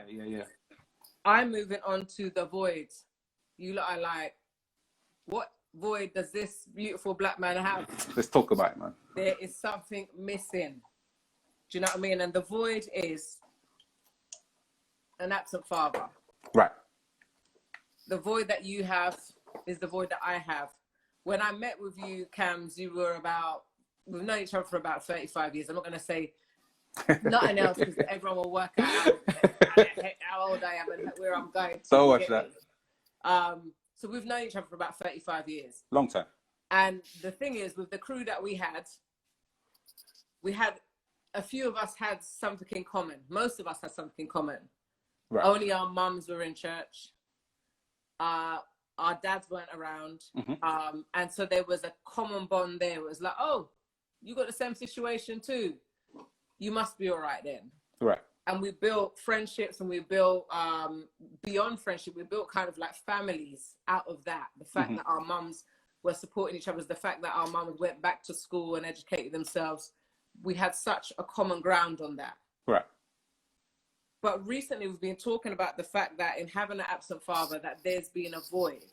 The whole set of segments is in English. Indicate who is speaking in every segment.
Speaker 1: yeah.
Speaker 2: I'm moving on to the void. You lot are like, what void does this beautiful black man have?
Speaker 1: Let's talk about it, man.
Speaker 2: There is something missing. Do you know what I mean? And the void is an absent father.
Speaker 1: Right.
Speaker 2: The void that you have is the void that I have. When I met with you, Cams, you were we've known each other for about 35 years. I'm not going to say nothing else because everyone will work out how old I am and where I'm going.
Speaker 1: So watch that.
Speaker 2: So we've known each other for about 35 years.
Speaker 1: Long time.
Speaker 2: And the thing is, with the crew that we had a few of us had something in common. Most of us had something in common.
Speaker 1: Right.
Speaker 2: Only our mums were in church. Our dads weren't around.
Speaker 1: Mm-hmm.
Speaker 2: And so there was a common bond there. It was like, oh, you got the same situation too. You must be all right then.
Speaker 1: Right.
Speaker 2: And we built friendships, and we built, beyond friendship, we built kind of like families out of that. The fact that our mums were supporting each other, the fact that our mums went back to school and educated themselves. We had such a common ground on that.
Speaker 1: Right.
Speaker 2: But recently we've been talking about the fact that in having an absent father, that there's been a void.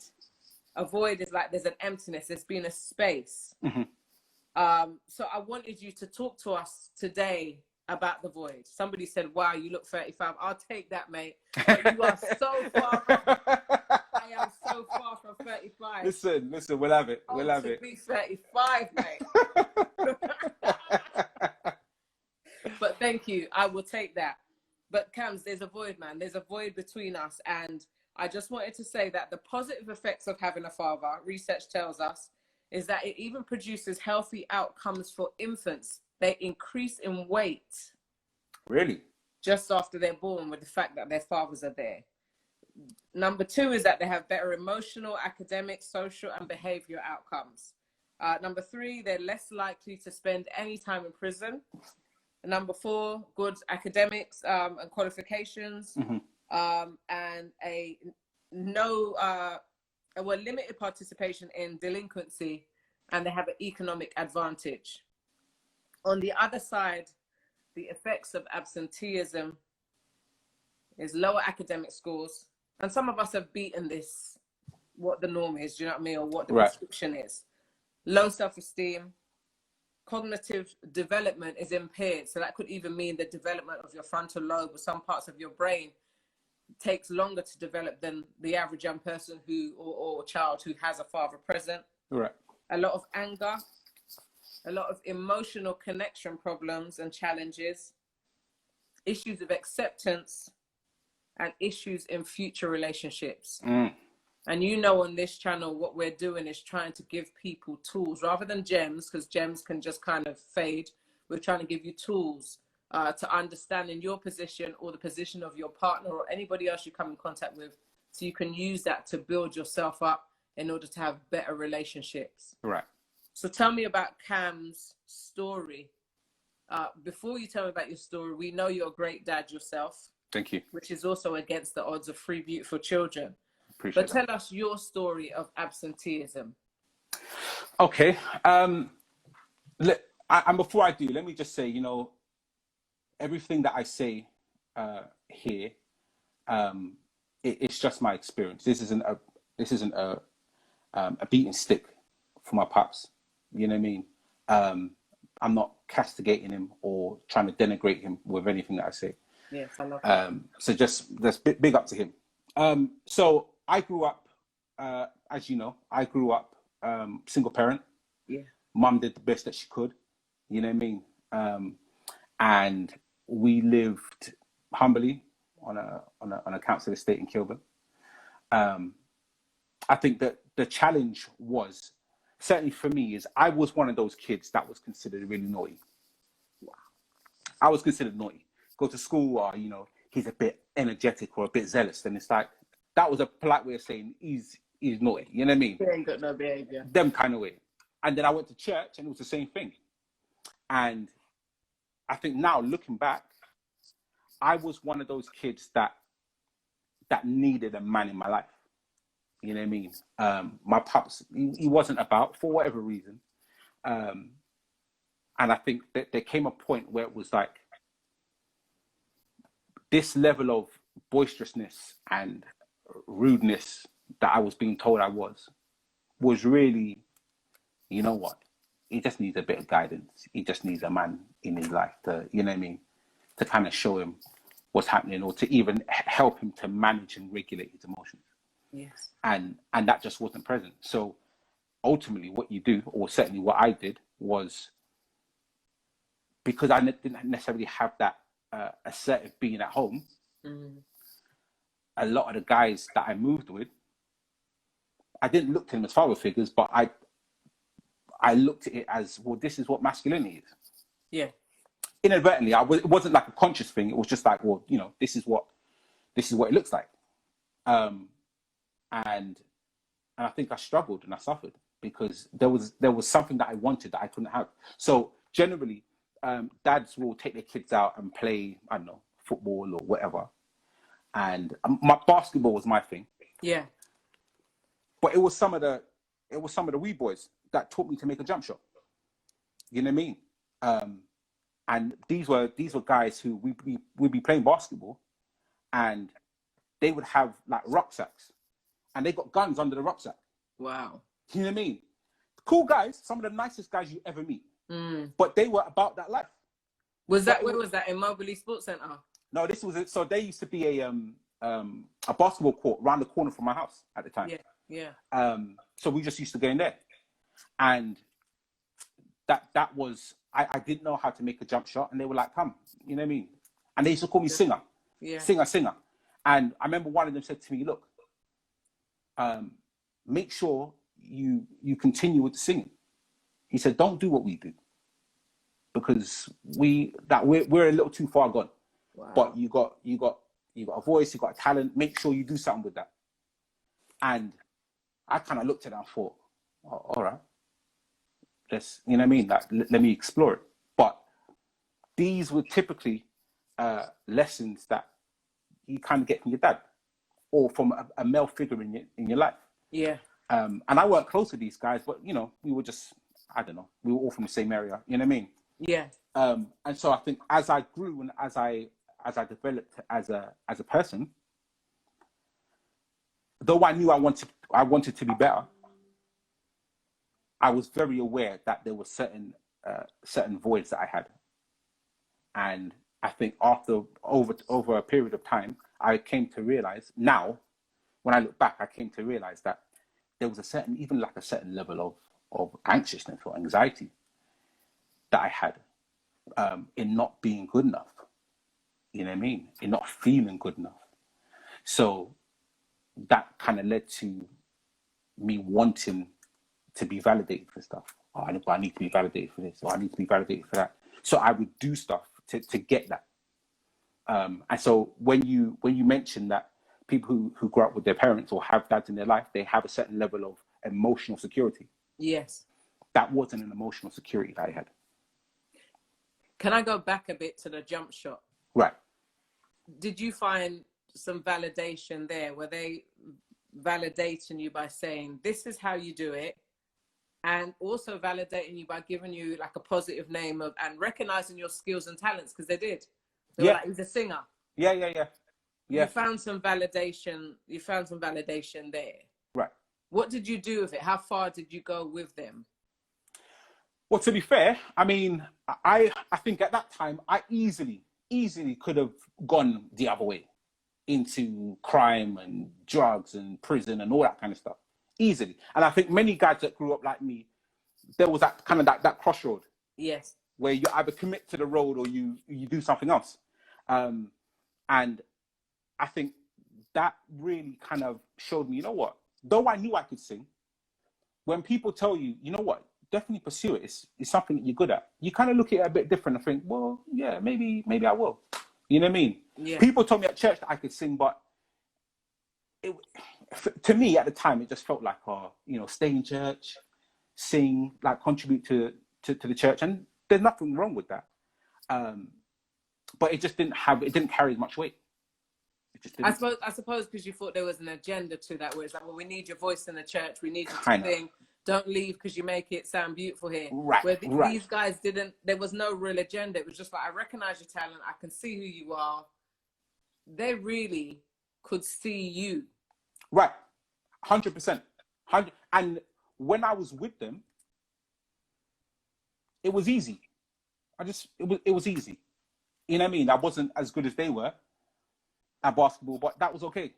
Speaker 2: A void is like there's an emptiness, there's been a space. So I wanted you to talk to us today about the void. Somebody said, wow, you look 35. I'll take that, mate. You are so far from, I am so far from 35.
Speaker 1: Listen, we'll have it. We'll have it.
Speaker 2: To be 35, mate. But thank you. I will take that. But Cams, there's a void, man. There's a void between us. And I just wanted to say that the positive effects of having a father, research tells us, is that it even produces healthy outcomes for infants. They increase in weight.
Speaker 1: Really?
Speaker 2: Just after they're born, with the fact that their fathers are there. Number 2 is that they have better emotional, academic, social, and behavioral outcomes. Number 3, they're less likely to spend any time in prison. Number 4, good academics and qualifications, and limited participation in delinquency, and they have an economic advantage. On the other side, the effects of absenteeism is lower academic scores, and some of us have beaten this, what the norm is, do you know what I mean, or what the prescription is. Low self-esteem, cognitive development is impaired, so that could even mean the development of your frontal lobe, or some parts of your brain takes longer to develop than the average young person or child who has a father present.
Speaker 1: Right.
Speaker 2: A lot of anger, a lot of emotional connection problems and challenges, issues of acceptance, and issues in future relationships. And you know, on this channel, what we're doing is trying to give people tools rather than gems, because gems can just kind of fade. We're trying to give you tools to understand in your position or the position of your partner or anybody else you come in contact with, so you can use that to build yourself up in order to have better relationships.
Speaker 1: Right.
Speaker 2: So tell me about Cam's story. Before you tell me about your story, we know you're a great dad yourself.
Speaker 1: Thank you.
Speaker 2: Which is also against the odds of 3 beautiful children.
Speaker 1: Appreciate
Speaker 2: but tell us your story of absenteeism.
Speaker 1: Okay. And before I do, let me just say, you know, everything that I say here, it's just my experience. This isn't a beating stick for my pops. You know what I mean? I'm not castigating him or trying to denigrate him with anything that I say.
Speaker 2: Yes, I love that.
Speaker 1: So just big up to him. So I grew up, as you know, single parent.
Speaker 2: Yeah.
Speaker 1: Mum did the best that she could. You know what I mean? And we lived humbly on a council estate in Kilburn. I think that the challenge was, certainly for me, is I was one of those kids that was considered really naughty. Wow. I was considered naughty. Go to school, or, you know, he's a bit energetic or a bit zealous. And it's like, that was a polite way of saying he's naughty. You know what I mean?
Speaker 2: He ain't got no behavior.
Speaker 1: Them kind of way. And then I went to church and it was the same thing. And I think now, looking back, I was one of those kids that needed a man in my life. You know what I mean? My pops, he wasn't about, for whatever reason. And I think that there came a point where it was like, this level of boisterousness and rudeness that I was being told I was really, you know what? He just needs a bit of guidance. He just needs a man in his life to, you know what I mean, to kind of show him what's happening, or to even help him to manage and regulate his emotions.
Speaker 2: Yes.
Speaker 1: And that just wasn't present. So ultimately what you do, or certainly what I did, was, because I didn't necessarily have that assertive being at home, a lot of the guys that I moved with, I didn't look to them as father figures, but I looked at it as, well, this is what masculinity is.
Speaker 2: Yeah.
Speaker 1: Inadvertently, it wasn't like a conscious thing. It was just like, well, you know, this is what it looks like. And I think I struggled and I suffered because there was something that I wanted that I couldn't have. So generally, dads will take their kids out and play, I don't know, football or whatever. And my basketball was my thing.
Speaker 2: Yeah.
Speaker 1: But it was some of the wee boys that taught me to make a jump shot. You know what I mean? And these were guys who we'd be playing basketball, and they would have like rucksacks, and they got guns under the rucksack.
Speaker 2: Wow.
Speaker 1: You know what I mean? Cool guys, some of the nicest guys you ever meet. But they were about that life.
Speaker 2: Where was that, in Moberly Sports Centre?
Speaker 1: No, this was it. So there used to be a basketball court around the corner from my house at the time.
Speaker 2: Yeah. Yeah.
Speaker 1: So we just used to go in there, and that was, I didn't know how to make a jump shot, and they were like, come, you know what I mean? And they used to call me singer.
Speaker 2: Yeah.
Speaker 1: Singer. And I remember one of them said to me, look, make sure you continue with the singing. He said, don't do what we do, because we're a little too far gone.
Speaker 2: Wow.
Speaker 1: But you got a voice, you got a talent. Make sure you do something with that. And I kind of looked at it and thought, oh, all right, let's, you know what I mean? Like, let me explore it. But these were typically lessons that you kind of get from your dad, or from a male figure in your life.
Speaker 2: Yeah.
Speaker 1: And I weren't close to these guys, but you know, we were just, I don't know, we were all from the same area. You know what I mean?
Speaker 2: Yeah.
Speaker 1: And so I think as I grew and as I developed as a person, though I knew I wanted to be better, I was very aware that there were certain voids that I had. And I think over a period of time, I came to realize, now, when I look back, I came to realize that there was a certain level of anxiousness or anxiety that I had in not being good enough. You know what I mean? In not feeling good enough. So that kind of led to me wanting to be validated for stuff. Oh, I need to be validated for this, or I need to be validated for that. So I would do stuff to get that. And so when you mention that people who grow up with their parents or have dads in their life, they have a certain level of emotional security.
Speaker 2: Yes.
Speaker 1: That wasn't an emotional security that I had.
Speaker 2: Can I go back a bit to the jump shot?
Speaker 1: Right.
Speaker 2: Did you find some validation there? Were they validating you by saying, this is how you do it? And also validating you by giving you like a positive name and recognizing your skills and talents, because they did. They were like, he's a singer.
Speaker 1: Yeah.
Speaker 2: You found some validation. You found some validation there.
Speaker 1: Right.
Speaker 2: What did you do with it? How far did you go with them?
Speaker 1: Well, to be fair, I mean, I think at that time, I easily could have gone the other way into crime and drugs and prison and all that kind of stuff. Easily. And I think many guys that grew up like me, there was that kind of that crossroad.
Speaker 2: Yes.
Speaker 1: Where you either commit to the road or you do something else. And I think that really kind of showed me, you know what, though I knew I could sing, when people tell you, you know what, definitely pursue it, it's something that you're good at, you kind of look at it a bit different and think, well, yeah, maybe I will. You know what I mean?
Speaker 2: Yeah.
Speaker 1: People told me at church that I could sing, but to me at the time, it just felt like, stay in church, sing, like contribute to the church. And there's nothing wrong with that. But it just didn't carry as much weight. It just didn't.
Speaker 2: I suppose because you thought there was an agenda to that, where it's like, well, we need your voice in the church. We need you to sing. Don't leave because you make it sound beautiful here.
Speaker 1: Right.
Speaker 2: Where these guys didn't, there was no real agenda. It was just like, I recognize your talent. I can see who you are. they really could see you.
Speaker 1: Right. 100%. 100. And when I was with them, it was easy. It was easy. You know what I mean? I wasn't as good as they were at basketball, but that was okay.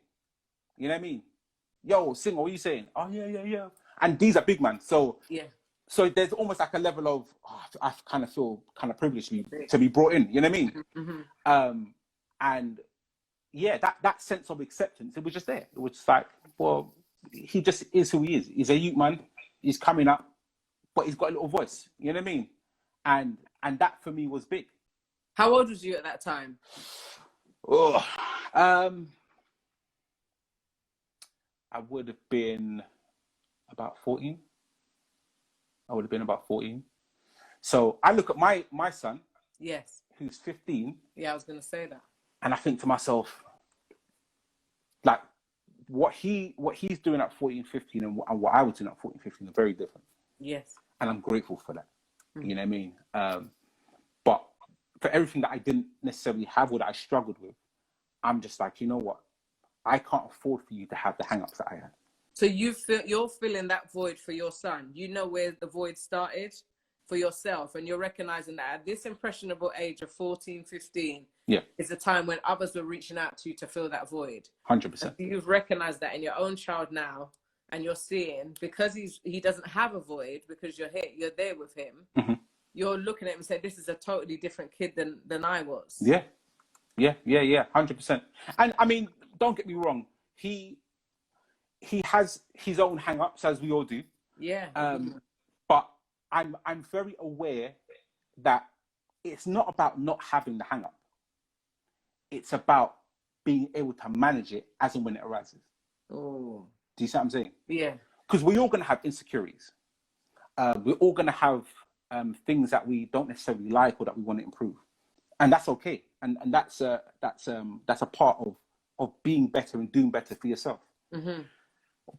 Speaker 1: You know what I mean? Yo, Singer, what are you saying? Oh, yeah, yeah, yeah. And these are big man. So
Speaker 2: Yeah.
Speaker 1: there's almost like a level of, I kind of feel kind of privileged to be brought in. You know what I mean?
Speaker 2: Mm-hmm.
Speaker 1: And yeah, that sense of acceptance, it was just there. It was just like, well, he just is who he is. He's a youth man. He's coming up, but he's got a little voice. You know what I mean? And that for me was big.
Speaker 2: How old was you at that time?
Speaker 1: Oh, I would have been about 14. I would have been about 14. So I look at my son,
Speaker 2: Yes.
Speaker 1: who's 15.
Speaker 2: Yeah, I was going to say that.
Speaker 1: And I think to myself, like, what he's doing at 14, 15 and what I was doing at 14, 15 are very different.
Speaker 2: Yes.
Speaker 1: And I'm grateful for that. You know what I mean? But for everything that I didn't necessarily have or that I struggled with, I'm just like, you know what? I can't afford for you to have the hang-ups that I had.
Speaker 2: So you're filling that void for your son. You know where the void started for yourself, and you're recognizing that at this impressionable age of 14, 15,
Speaker 1: yeah,
Speaker 2: is a time when others were reaching out to you to fill that void.
Speaker 1: 100%.
Speaker 2: You've recognized that in your own child now, and you're seeing, because he doesn't have a void, because you're there with him.
Speaker 1: Mm-hmm.
Speaker 2: You're looking at him and say, this is a totally different kid than I was.
Speaker 1: Yeah. 100%. And I mean, don't get me wrong. He has his own hang-ups, as we all do.
Speaker 2: Yeah.
Speaker 1: But I'm very aware that it's not about not having the hang-up. It's about being able to manage it as and when it arises.
Speaker 2: Oh.
Speaker 1: Do you see what I'm saying?
Speaker 2: Yeah.
Speaker 1: Because we're all going to have insecurities. We're all going to have things that we don't necessarily like or that we want to improve, and that's okay. And that's a part of being better and doing better for yourself.
Speaker 2: Mm-hmm.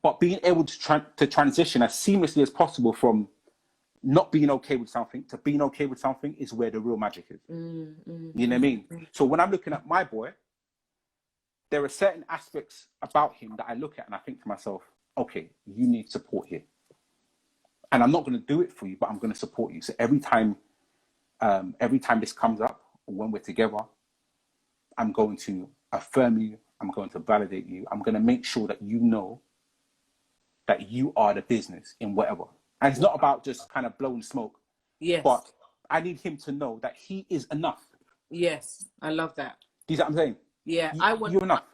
Speaker 1: But being able to transition as seamlessly as possible from not being okay with something to being okay with something is where the real magic is.
Speaker 2: Mm-hmm.
Speaker 1: You know what I mean? So when I'm looking at my boy, there are certain aspects about him that I look at and I think to myself, okay, you need support here. And I'm not going to do it for you, but I'm going to support you. So every time this comes up, or when we're together, I'm going to affirm you. I'm going to validate you. I'm going to make sure that you know that you are the business in whatever. And it's not about just kind of blowing smoke.
Speaker 2: Yes.
Speaker 1: But I need him to know that he is enough.
Speaker 2: Yes, I love that.
Speaker 1: Do you see what I'm saying?
Speaker 2: Yeah,
Speaker 1: you're enough.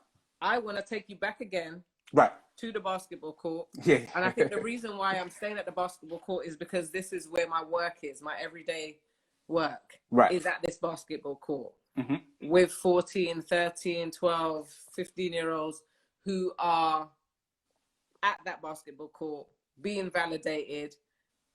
Speaker 2: I want to take you back again.
Speaker 1: Right.
Speaker 2: To the basketball court.
Speaker 1: Yeah.
Speaker 2: And I think the reason why I'm staying at the basketball court is because this is where my work is. My everyday work is at this basketball court.
Speaker 1: Mm-hmm.
Speaker 2: With 14, 13, 12, 15-year-olds who are at that basketball court being validated,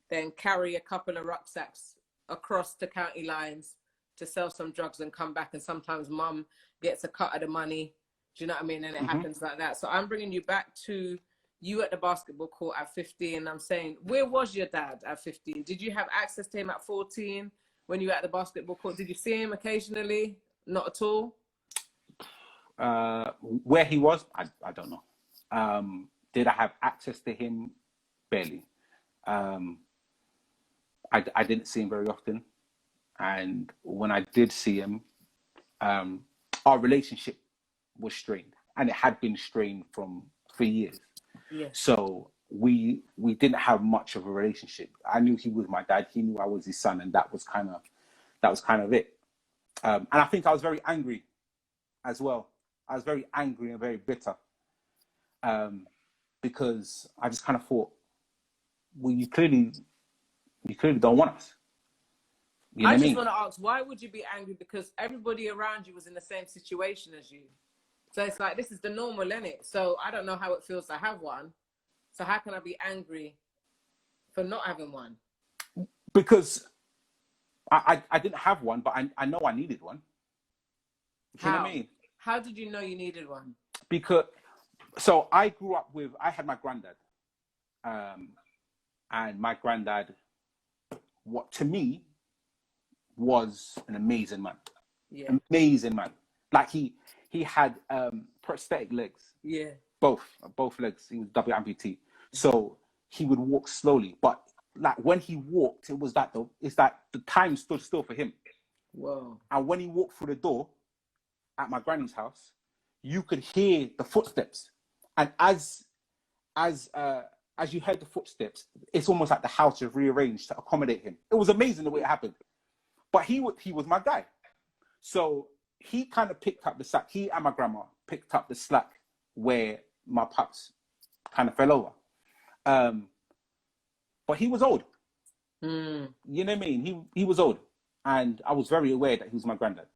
Speaker 2: then carry a couple of rucksacks across the county lines to sell some drugs and come back. And sometimes mum gets a cut of the money. Do you know what I mean? And it happens like that. So I'm bringing you back to you at the basketball court at 15. And I'm saying, where was your dad at 15? Did you have access to him at 14 when you were at the basketball court? Did you see him occasionally? Not at all?
Speaker 1: Where he was, I don't know. Did I have access to him? Barely. I didn't see him very often. And when I did see him, our relationship was strained, and it had been strained for years.
Speaker 2: Yes.
Speaker 1: So we didn't have much of a relationship. I knew he was my dad. He knew I was his son, and that was kind of it. And I think I was very angry as well. I was very angry and very bitter because I just kind of thought, well, you clearly don't want us. You know
Speaker 2: I
Speaker 1: what
Speaker 2: just
Speaker 1: I mean?
Speaker 2: want to ask, why would you be angry? Because everybody around you was in the same situation as you. So it's like, this is the normal, innit? So I don't know how it feels to have one. So how can I be angry for not having one?
Speaker 1: Because I didn't have one, but I know I needed one. You know what I mean?
Speaker 2: How did you know you needed one?
Speaker 1: Because, so I had my granddad. And my granddad, what to me, was an amazing man.
Speaker 2: Yeah.
Speaker 1: Amazing man. Like he he had prosthetic legs,
Speaker 2: Yeah.
Speaker 1: both legs. He was double amputee, so he would walk slowly. But like when he walked, it was like the time stood still for him.
Speaker 2: Whoa.
Speaker 1: And when he walked through the door at my granny's house, you could hear the footsteps. And as you heard the footsteps, it's almost like the house was rearranged to accommodate him. It was amazing the way it happened. But he was my guy. So he kind of picked up the slack. He and my grandma picked up the slack where my pops kind of fell over. But he was old.
Speaker 2: Mm.
Speaker 1: You know what I mean? He was old. And I was very aware that he was my granddad.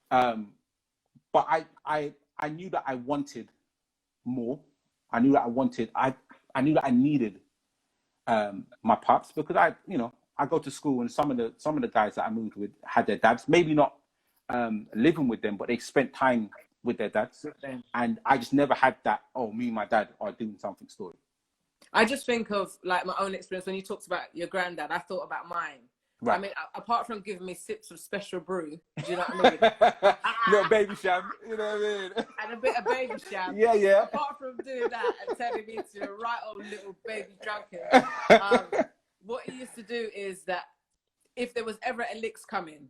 Speaker 1: But I knew that I wanted more. I knew that I knew that I needed my pops, because I go to school, and some of the guys that I moved with had their dads, maybe not living with them, but they spent time with their dads.
Speaker 2: Okay.
Speaker 1: And I just never had that, oh, me and my dad are doing something story.
Speaker 2: I just think of like my own experience. When you talked about your granddad, I thought about mine.
Speaker 1: Right.
Speaker 2: I mean, apart from giving me sips of special brew, do you know what I mean?
Speaker 1: Little baby sham, you know what I mean?
Speaker 2: And a bit of baby sham.
Speaker 1: Yeah, yeah.
Speaker 2: Apart from doing that and turning me into a right old little baby drunkard, what he used to do is that if there was ever a licks coming,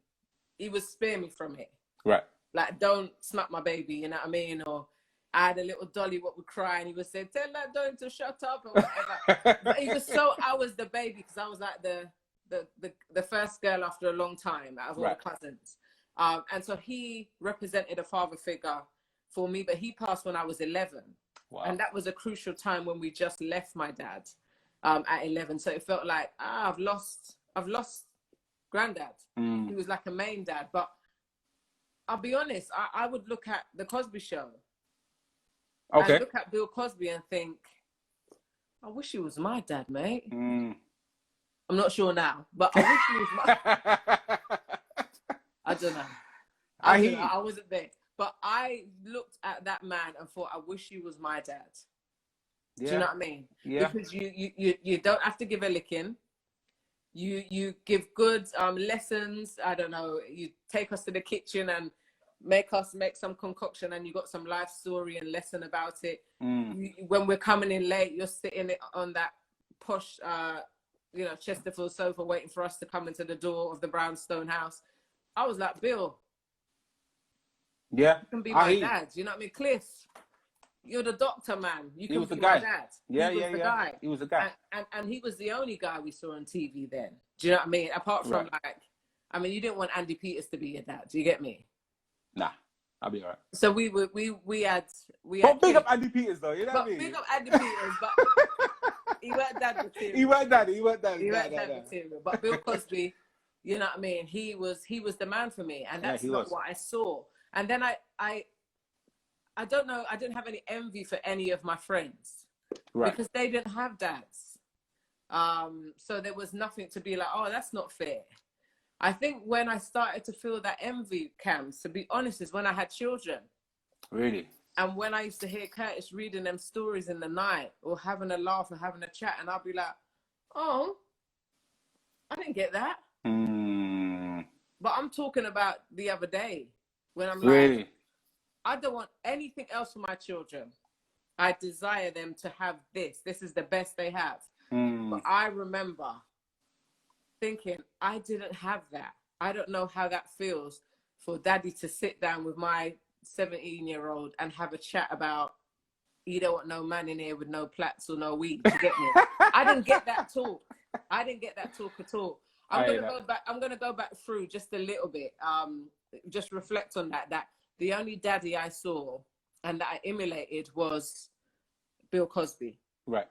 Speaker 2: he would spare me from it.
Speaker 1: Right.
Speaker 2: Like, don't smack my baby, you know what I mean? Or I had a little dolly what would cry, and he would say, tell that dolly to shut up, or whatever. But he was so, I was the baby, because I was like the first girl after a long time out of all
Speaker 1: Right.
Speaker 2: the cousins. And so he represented a father figure for me, but he passed when I was 11.
Speaker 1: Wow.
Speaker 2: And that was a crucial time when we just left my dad at 11. So it felt like, I've lost granddad. He was like a main dad. But I'll be honest, I would look at The Cosby Show.
Speaker 1: Okay.
Speaker 2: And look at Bill Cosby and think, I wish he was my dad, mate. I'm not sure now, but I wish he was my... I don't know. I wasn't there. But I looked at that man and thought, I wish he was my dad. Yeah. Do you know what I mean?
Speaker 1: Yeah.
Speaker 2: Because you don't have to give a licking. You give good lessons. I don't know. You take us to the kitchen and make some concoction, and you got some life story and lesson about it. When we're coming in late, you're sitting on that posh, Chesterfield sofa waiting for us to come into the door of the brownstone house. I was like, Bill,
Speaker 1: yeah,
Speaker 2: you can be my dad. You know what I mean? Cliff, you're the doctor, man. You can be my dad.
Speaker 1: Yeah,
Speaker 2: he was the guy.
Speaker 1: He was the guy.
Speaker 2: And he was the only guy we saw on TV then. Do you know what I mean? Apart from you didn't want Andy Peters to be your dad. Do you get me?
Speaker 1: Nah, I'll be all right.
Speaker 2: So we had.
Speaker 1: But big up Andy Peters though, you know what I mean?
Speaker 2: Big up Andy Peters, but he weren't dad material.
Speaker 1: He weren't dad
Speaker 2: material. But Bill Cosby, you know what I mean? He was the man for me, and that's not what I saw. And then I don't know. I didn't have any envy for any of my friends, right? Because they didn't have dads. So there was nothing to be like, oh, that's not fair. I think when I started to feel that envy, Cams, to be honest, is when I had children.
Speaker 1: Really?
Speaker 2: And when I used to hear Curtis reading them stories in the night, or having a laugh or having a chat, and I'll be like, oh, I didn't get that. But I'm talking about the other day when I'm like, I don't want anything else for my children. I desire them to have this. This is the best they have. But I remember thinking, I didn't have that. I don't know how that feels for daddy to sit down with my 17-year-old and have a chat about, you don't want no man in here with no plaits or no weed. You get me? I didn't get that talk. I didn't get that talk at all. I'm gonna go back through just a little bit. Just reflect on that. That the only daddy I saw and that I emulated was Bill Cosby.
Speaker 1: Right.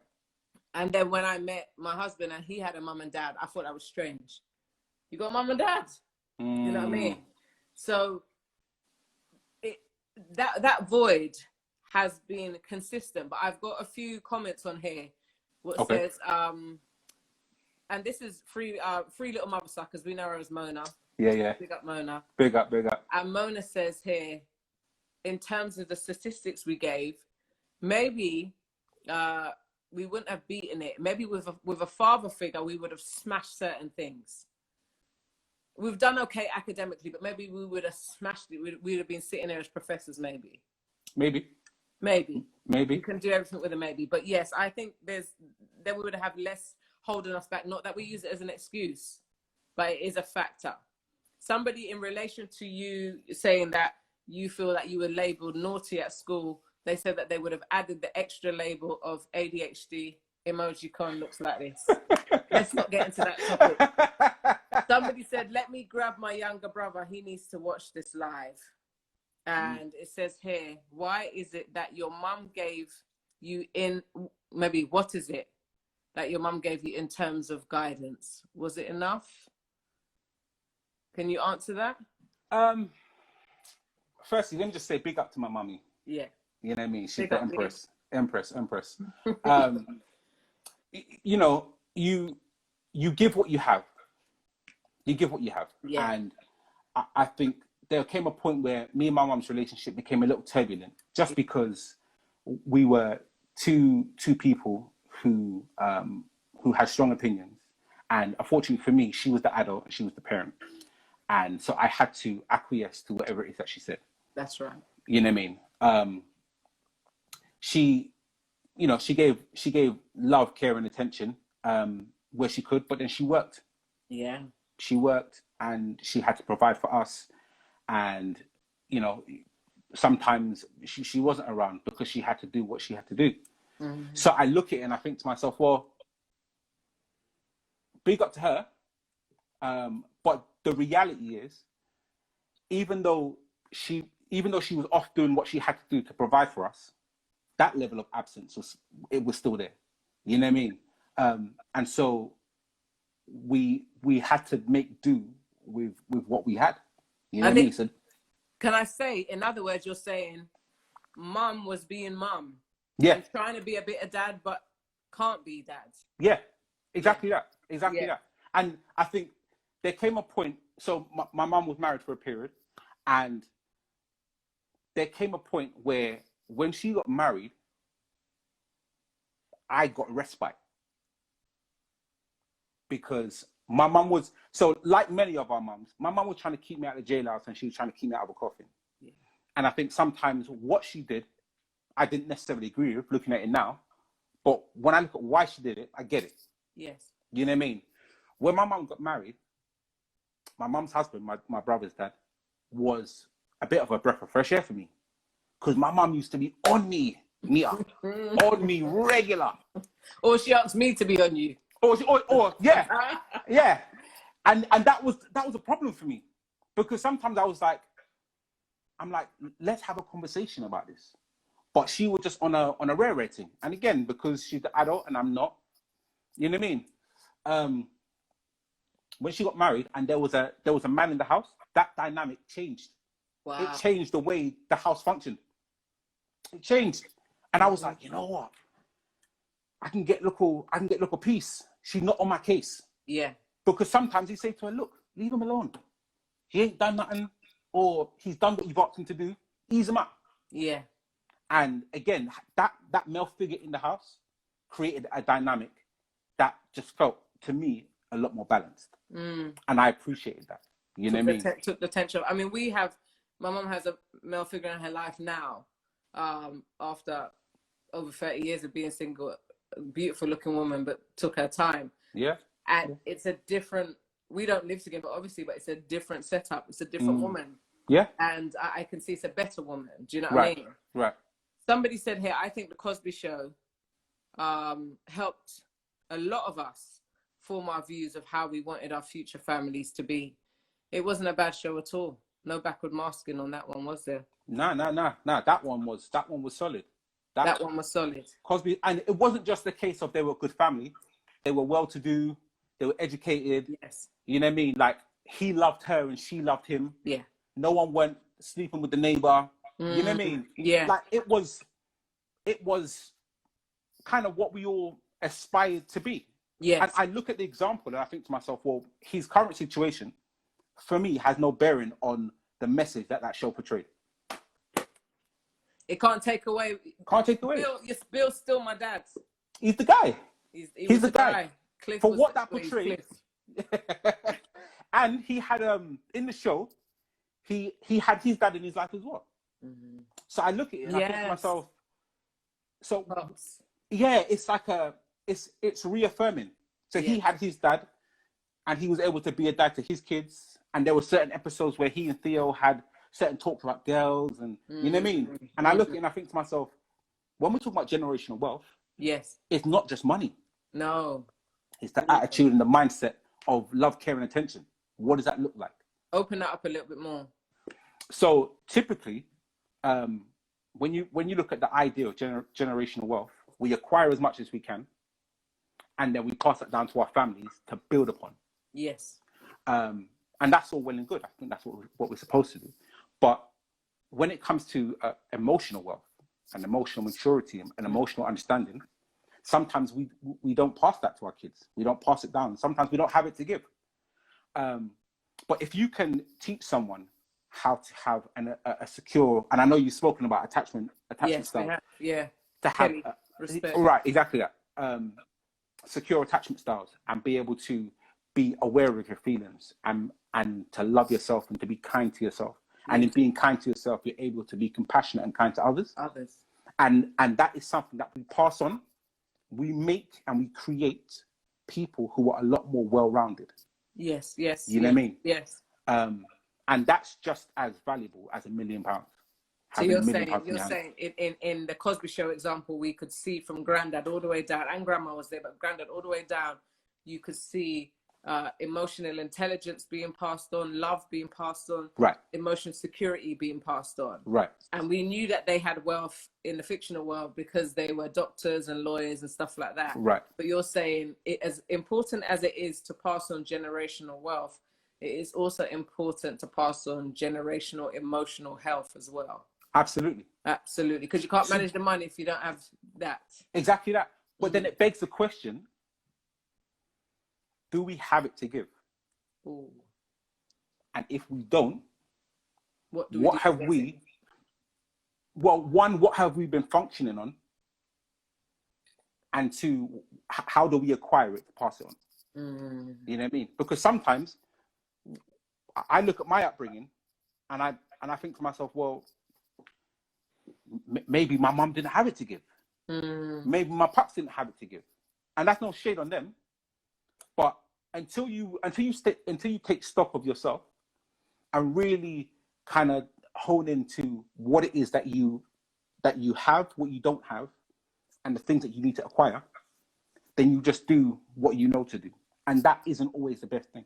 Speaker 2: And then when I met my husband and he had a mum and dad, I thought that was strange. You got mum and dad? You know what I mean? So that void has been consistent. But I've got a few comments on here. What says, and this is free little mother suckers. We know her as Mona.
Speaker 1: Yeah.
Speaker 2: Big up Mona.
Speaker 1: Big up.
Speaker 2: And Mona says here, in terms of the statistics we gave, maybe we wouldn't have beaten it. Maybe with a father figure, we would have smashed certain things. we've done okay academically, but maybe we would have smashed it. We'd have been sitting there as professors, maybe.
Speaker 1: Maybe.
Speaker 2: You can do everything with a maybe. But yes, I think then we would have less holding us back. Not that we use it as an excuse, but it is a factor. Somebody in relation to you saying that you feel that you were labeled naughty at school, they said that they would have added the extra label of ADHD emoji con looks like this. Let's not get into that topic. Somebody said, let me grab my younger brother. He needs to watch this live. And it says here, why is it that your mum gave you what is it that your mum gave you in terms of guidance? Was it enough? Can you answer that?
Speaker 1: Firstly, let me just say big up to my mummy.
Speaker 2: Yeah.
Speaker 1: You know what I mean? She's
Speaker 2: Big
Speaker 1: the
Speaker 2: up,
Speaker 1: empress. You know, you give what you have. You give what you have.
Speaker 2: Yeah.
Speaker 1: And I think there came a point where me and my mum's relationship became a little turbulent, just because we were two people who had strong opinions. And unfortunately for me, she was the adult and she was the parent. And so I had to acquiesce to whatever it is that she said.
Speaker 2: That's right.
Speaker 1: You know what I mean? She gave love, care, and attention where she could, but then she worked.
Speaker 2: Yeah.
Speaker 1: She worked, and she had to provide for us. And you know, sometimes she wasn't around because she had to do what she had to do. Mm-hmm. So I look at it and I think to myself, well, big up to her. But the reality is, even though she was off doing what she had to do to provide for us, that level of absence was still there. You know what I mean? And so we had to make do with what we had. You know what I mean? So,
Speaker 2: can I say, in other words, you're saying mum was being mum.
Speaker 1: Yeah.
Speaker 2: And trying to be a bit of dad, but can't be dad.
Speaker 1: Yeah, exactly that. Exactly that. And I think there came a point, so my mum was married for a period, and there came a point where when she got married, I got respite. Because my mum was, so like many of our mums, my mum was trying to keep me out of the jailhouse and she was trying to keep me out of a coffin. Yeah. And I think sometimes what she did, I didn't necessarily agree with looking at it now. But when I look at why she did it, I get it.
Speaker 2: Yes.
Speaker 1: You know what I mean? When my mum got married, my mum's husband, my brother's dad, was a bit of a breath of fresh air for me. Because my mum used to be on me, Nia, on me regular.
Speaker 2: Or she asked me to be on you.
Speaker 1: Or yeah, yeah. And that was a problem for me. Because sometimes I'm like, let's have a conversation about this. But she was just on a rare rating. And again, because she's the adult and I'm not, you know what I mean? When she got married and there was a man in the house, that dynamic changed. Wow. It changed the way the house functioned. It changed. And I was like, you know what? I can get local peace. She's not on my case. Yeah. Because sometimes you say to her, look, leave him alone. He ain't done nothing, or he's done what you've asked him to do. Ease him up. Yeah. And again, that male figure in the house created a dynamic that just felt, to me, a lot more balanced. Mm. And I appreciated that. You know what I mean?
Speaker 2: Took the tension. I mean, my mom has a male figure in her life now, after over 30 years of being single, a beautiful looking woman, but took her time. Yeah. And it's a different, we don't live together, obviously, but it's a different setup. It's a different woman. Yeah. And I can see it's a better woman. Do you know what I mean? Right. Somebody said here, I think the Cosby Show helped a lot of us form our views of how we wanted our future families to be. It wasn't a bad show at all. No backward masking on that one, was there?
Speaker 1: No. That one was solid.
Speaker 2: That one was solid.
Speaker 1: Cosby, and it wasn't just the case of they were a good family. They were well-to-do. They were educated. Yes. You know what I mean? Like, he loved her and she loved him. Yeah. No one went sleeping with the neighbor. You know what I mean? Yeah. Like, it was kind of what we all aspired to be. Yes. And I look at the example and I think to myself, well, his current situation, for me, has no bearing on the message that show portrayed.
Speaker 2: It can't take away. Bill's still my dad.
Speaker 1: He's the guy.
Speaker 2: He's the guy.
Speaker 1: For what that portrayed. And he had in the show, he had his dad in his life as well. So I look at it and I think to
Speaker 2: Yes.
Speaker 1: myself, so
Speaker 2: Pops.
Speaker 1: yeah, it's like it's reaffirming. So he
Speaker 2: Yes.
Speaker 1: had his dad, and he was able to be a dad to his kids. And there were certain episodes where he and Theo had certain talks about girls, and you know what I mean. And I look at it and I think to myself, when we're talking about generational wealth,
Speaker 2: Yes.
Speaker 1: it's not just money.
Speaker 2: No.
Speaker 1: It's the attitude and the mindset of love, care, and attention. What does that look like?
Speaker 2: Open that up a little bit more.
Speaker 1: So typically, when you look at the idea of generational wealth, we acquire as much as we can, and then we pass it down to our families to build upon.
Speaker 2: Yes.
Speaker 1: And that's all well and good. I think that's what we're supposed to do. But when it comes to emotional wealth and emotional maturity and emotional understanding, sometimes we don't pass that to our kids. We don't pass it down. Sometimes we don't have it to give. But if you can teach someone how to have a secure, and I know you've spoken about attachment
Speaker 2: Yes.
Speaker 1: style,
Speaker 2: Yeah.
Speaker 1: to have
Speaker 2: Kelly, respect.
Speaker 1: right, exactly that. Secure attachment styles, and be able to be aware of your feelings and to love yourself and to be kind to yourself. And in being kind to yourself, you're able to be compassionate and kind to others. And that is something that we pass on. We make and we create people who are a lot more well-rounded.
Speaker 2: Yes.
Speaker 1: You know what I mean?
Speaker 2: Yes.
Speaker 1: And that's just as valuable as £1 million.
Speaker 2: So you're saying in the Cosby Show example, we could see from Granddad all the way down, and Grandma was there, but Granddad all the way down, you could see emotional intelligence being passed on, love being passed on,
Speaker 1: right,
Speaker 2: emotional security being passed on.
Speaker 1: Right.
Speaker 2: And we knew that they had wealth in the fictional world because they were doctors and lawyers and stuff like that.
Speaker 1: Right.
Speaker 2: But you're saying it, as important as it is to pass on generational wealth, it is also important to pass on generational emotional health as well.
Speaker 1: Absolutely.
Speaker 2: Absolutely. Because you can't manage the money if you don't have that.
Speaker 1: Exactly that. But then it begs the question, do we have it to give?
Speaker 2: Ooh.
Speaker 1: And if we don't,
Speaker 2: what
Speaker 1: have we been functioning on? And two, how do we acquire it to pass it on? You know what I mean? Because sometimes I look at my upbringing and I think to myself, well, maybe my mum didn't have it to give. Maybe my pops didn't have it to give. And that's no shade on them. But until you take stock of yourself and really kind of hone into what it is that you have, what you don't have, and the things that you need to acquire, then you just do what you know to do. And that isn't always the best thing.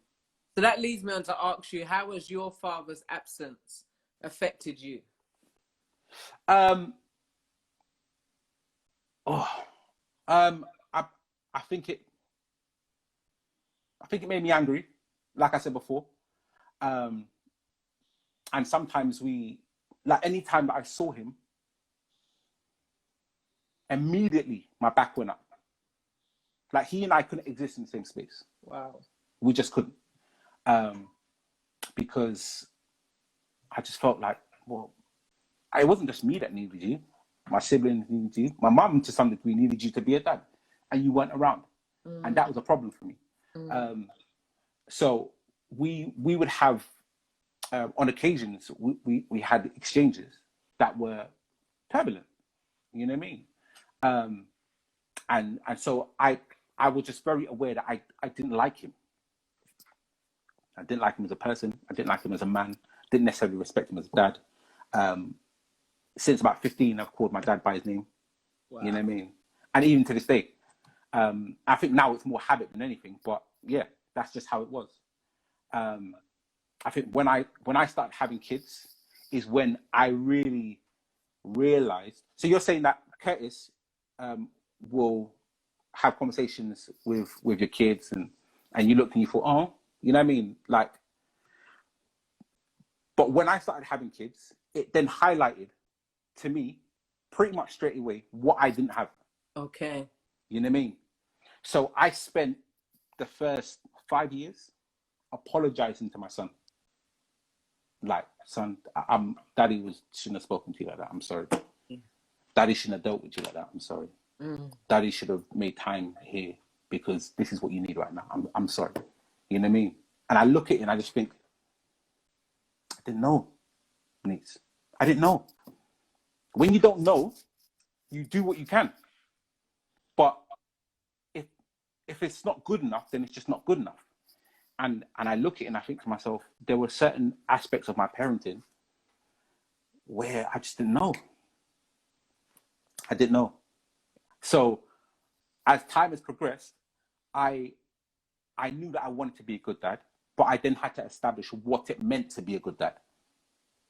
Speaker 2: So that leads me on to ask you, how has your father's absence affected you? I think it made me angry, like I said before. And sometimes any time that I saw him, immediately my back went up. Like he and I couldn't exist in the same space. Wow.
Speaker 1: We just couldn't. Because I just felt like, well, it wasn't just me that needed you. My siblings needed you. My mum, to some degree, needed you to be a dad. And you weren't around. And that was a problem for me. So we would have, on occasions, we had exchanges that were turbulent. You know what I mean? And so I was just very aware that I didn't like him. I didn't like him as a person. I didn't like him as a man. Didn't necessarily respect him as a dad. Since about 15, I've called my dad by his name. Wow. You know what I mean? And even to this day, I think now it's more habit than anything. But yeah, that's just how it was. I think when I started having kids is when I really realized. So you're saying that Curtis will have conversations with your kids, and you look and you thought, oh, you know what I mean? Like, but when I started having kids, it then highlighted to me pretty much straight away what I didn't have.
Speaker 2: Okay.
Speaker 1: You know what I mean? So I spent the first 5 years apologizing to my son. Like, son, Daddy shouldn't have spoken to you like that. I'm sorry. Daddy shouldn't have dealt with you like that. I'm sorry. Daddy should have made time here because this is what you need right now. I'm sorry. You know what I mean? And I look at it and I just think, I didn't know, Niece. I didn't know. When you don't know, you do what you can. But if it's not good enough, then it's just not good enough. And I look at it and I think to myself, there were certain aspects of my parenting where I just didn't know. I didn't know. So as time has progressed, I knew that I wanted to be a good dad, but I then had to establish what it meant to be a good dad.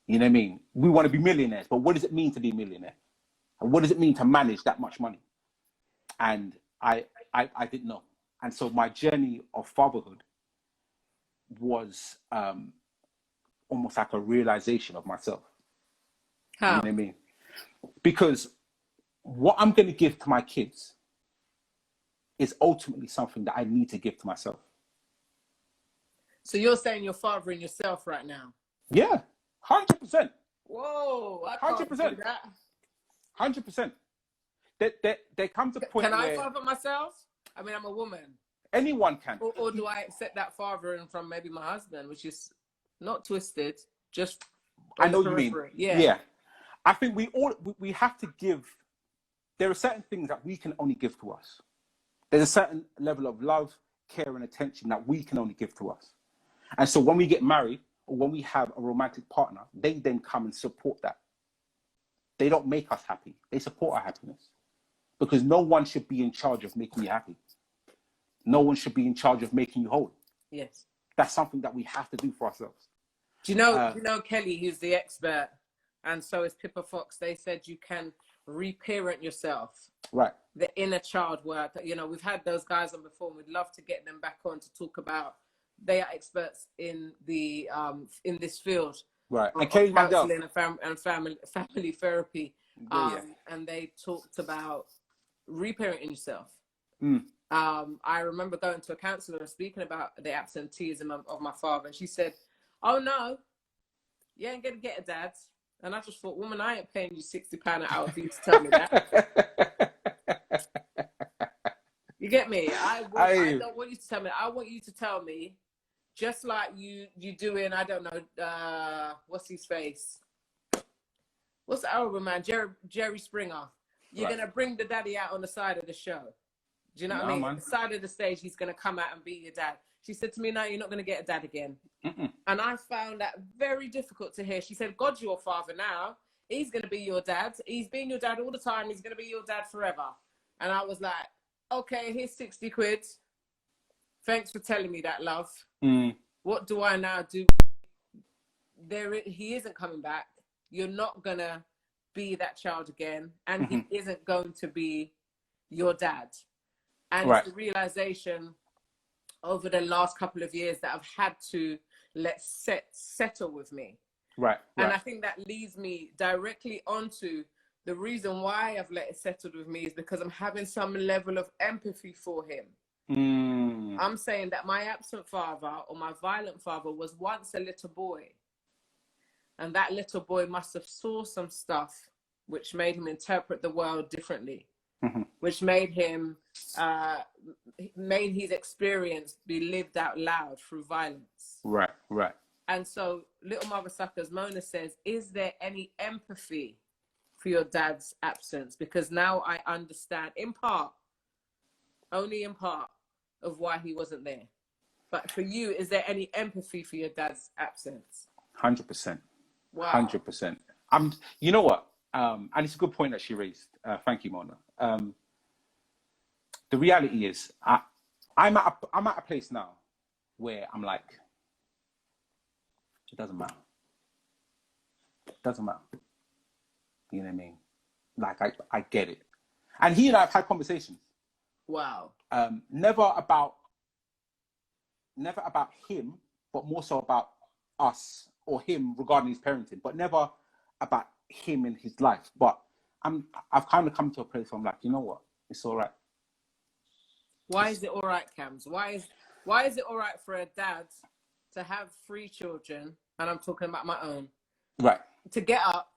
Speaker 1: You know what I mean? We want to be millionaires, but what does it mean to be a millionaire? And what does it mean to manage that much money? And I didn't know. And so my journey of fatherhood was almost like a realization of myself.
Speaker 2: How?
Speaker 1: You know what I mean? Because what I'm going to give to my kids is ultimately something that I need to give to myself.
Speaker 2: So you're saying you're fathering yourself right now?
Speaker 1: Yeah, 100%.
Speaker 2: Whoa, I can't
Speaker 1: 100%.
Speaker 2: do that.
Speaker 1: 100%. There comes a point
Speaker 2: Can I
Speaker 1: where
Speaker 2: father myself? I mean, I'm a woman.
Speaker 1: anyone can.
Speaker 2: Or do I accept that fathering from maybe my husband, which is not twisted, just
Speaker 1: I know what you mean. Yeah. I think we have to give. There are certain things that we can only give to us. There's a certain level of love, care, and attention that we can only give to us. And so when we get married or when we have a romantic partner, they then come and support that. They don't make us happy. They support our happiness. Because no one should be in charge of making you happy. No one should be in charge of making you whole.
Speaker 2: Yes.
Speaker 1: That's something that we have to do for ourselves.
Speaker 2: Do you know Kelly, who's the expert, and so is Pippa Fox, they said you can reparent yourself.
Speaker 1: Right.
Speaker 2: The inner child work. You know, we've had those guys on before, and we'd love to get them back on to talk about, they are experts in the in this field.
Speaker 1: Right. And Kelly Mandel.
Speaker 2: And family therapy.
Speaker 1: Yeah.
Speaker 2: And they talked about reparenting yourself.
Speaker 1: Mm.
Speaker 2: I remember going to a counselor and speaking about the absenteeism of my father, and she said, "Oh no, you ain't gonna get a dad." And I just thought, woman, I ain't paying you £60 an hour for you to tell me that. You get me? I don't want you to tell me. I want you to tell me, just like you doing, I don't know, what's his face? What's the other man? Jerry Springer. You're
Speaker 1: Right.
Speaker 2: going to bring the daddy out on the side of the show. Do you know what I mean?
Speaker 1: Man.
Speaker 2: The side of the stage, he's going to come out and be your dad. She said to me, no, you're not going to get a dad again.
Speaker 1: Mm-mm.
Speaker 2: And I found that very difficult to hear. She said, God's your father now. He's going to be your dad. He's been your dad all the time. He's going to be your dad forever. And I was like, okay, here's 60 quid. Thanks for telling me that, love.
Speaker 1: Mm.
Speaker 2: What do I now do? He isn't coming back. You're not going to be that child again. And he isn't going to be your dad. And
Speaker 1: Right.
Speaker 2: it's the realization over the last couple of years that I've had to let settle with me.
Speaker 1: Right.
Speaker 2: And I think that leads me directly onto the reason why I've let it settle with me is because I'm having some level of empathy for him.
Speaker 1: Mm.
Speaker 2: I'm saying that my absent father or my violent father was once a little boy. And that little boy must have saw some stuff which made him interpret the world differently.
Speaker 1: Mm-hmm.
Speaker 2: Which made him, made his experience be lived out loud through violence.
Speaker 1: Right.
Speaker 2: And so Little Mother Suckers, Mona says, is there any empathy for your dad's absence? Because now I understand, in part, only in part, of why he wasn't there. But for you, is there any empathy for your dad's absence?
Speaker 1: 100%.
Speaker 2: Wow.
Speaker 1: 100%. You know what? And it's a good point that she raised. Thank you, Mona. The reality is, I'm at a place now where I'm like, it doesn't matter. It doesn't matter. You know what I mean? Like, I get it. And he and I have had conversations.
Speaker 2: Wow.
Speaker 1: Never about him, but more so about us or him regarding his parenting, but never about him in his life. But I've kind of come to a place where I'm like, you know what? It's all right.
Speaker 2: Why is it all right, Cams? Why is it all right for a dad to have 3 children, and I'm talking about my own,
Speaker 1: right,
Speaker 2: to get up,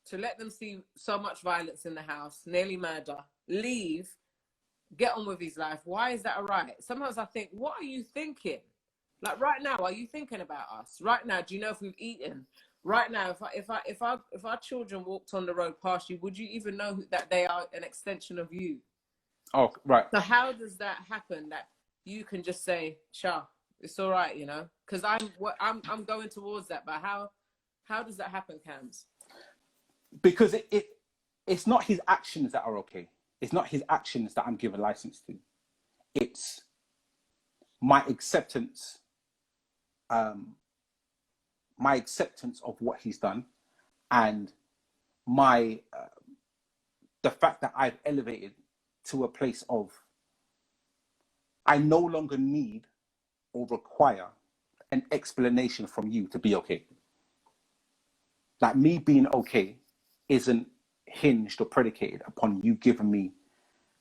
Speaker 2: to let them see so much violence in the house, nearly murder, leave, get on with his life? Why is that all right? Sometimes I think, what are you thinking? Like right now, are you thinking about us? Right now, do you know if we've eaten? Right now, if our children walked on the road past you, would you even know that they are an extension of you?
Speaker 1: Oh, right.
Speaker 2: So how does that happen? That you can just say, "Sure, it's all right," you know? Because I'm going towards that. But how does that happen, Cams?
Speaker 1: Because it's not his actions that are okay. It's not his actions that I'm giving license to. It's my acceptance, my acceptance of what he's done, and my the fact that I've elevated to a place of I no longer need or require an explanation from you to be okay. Like me being okay isn't hinged or predicated upon you giving me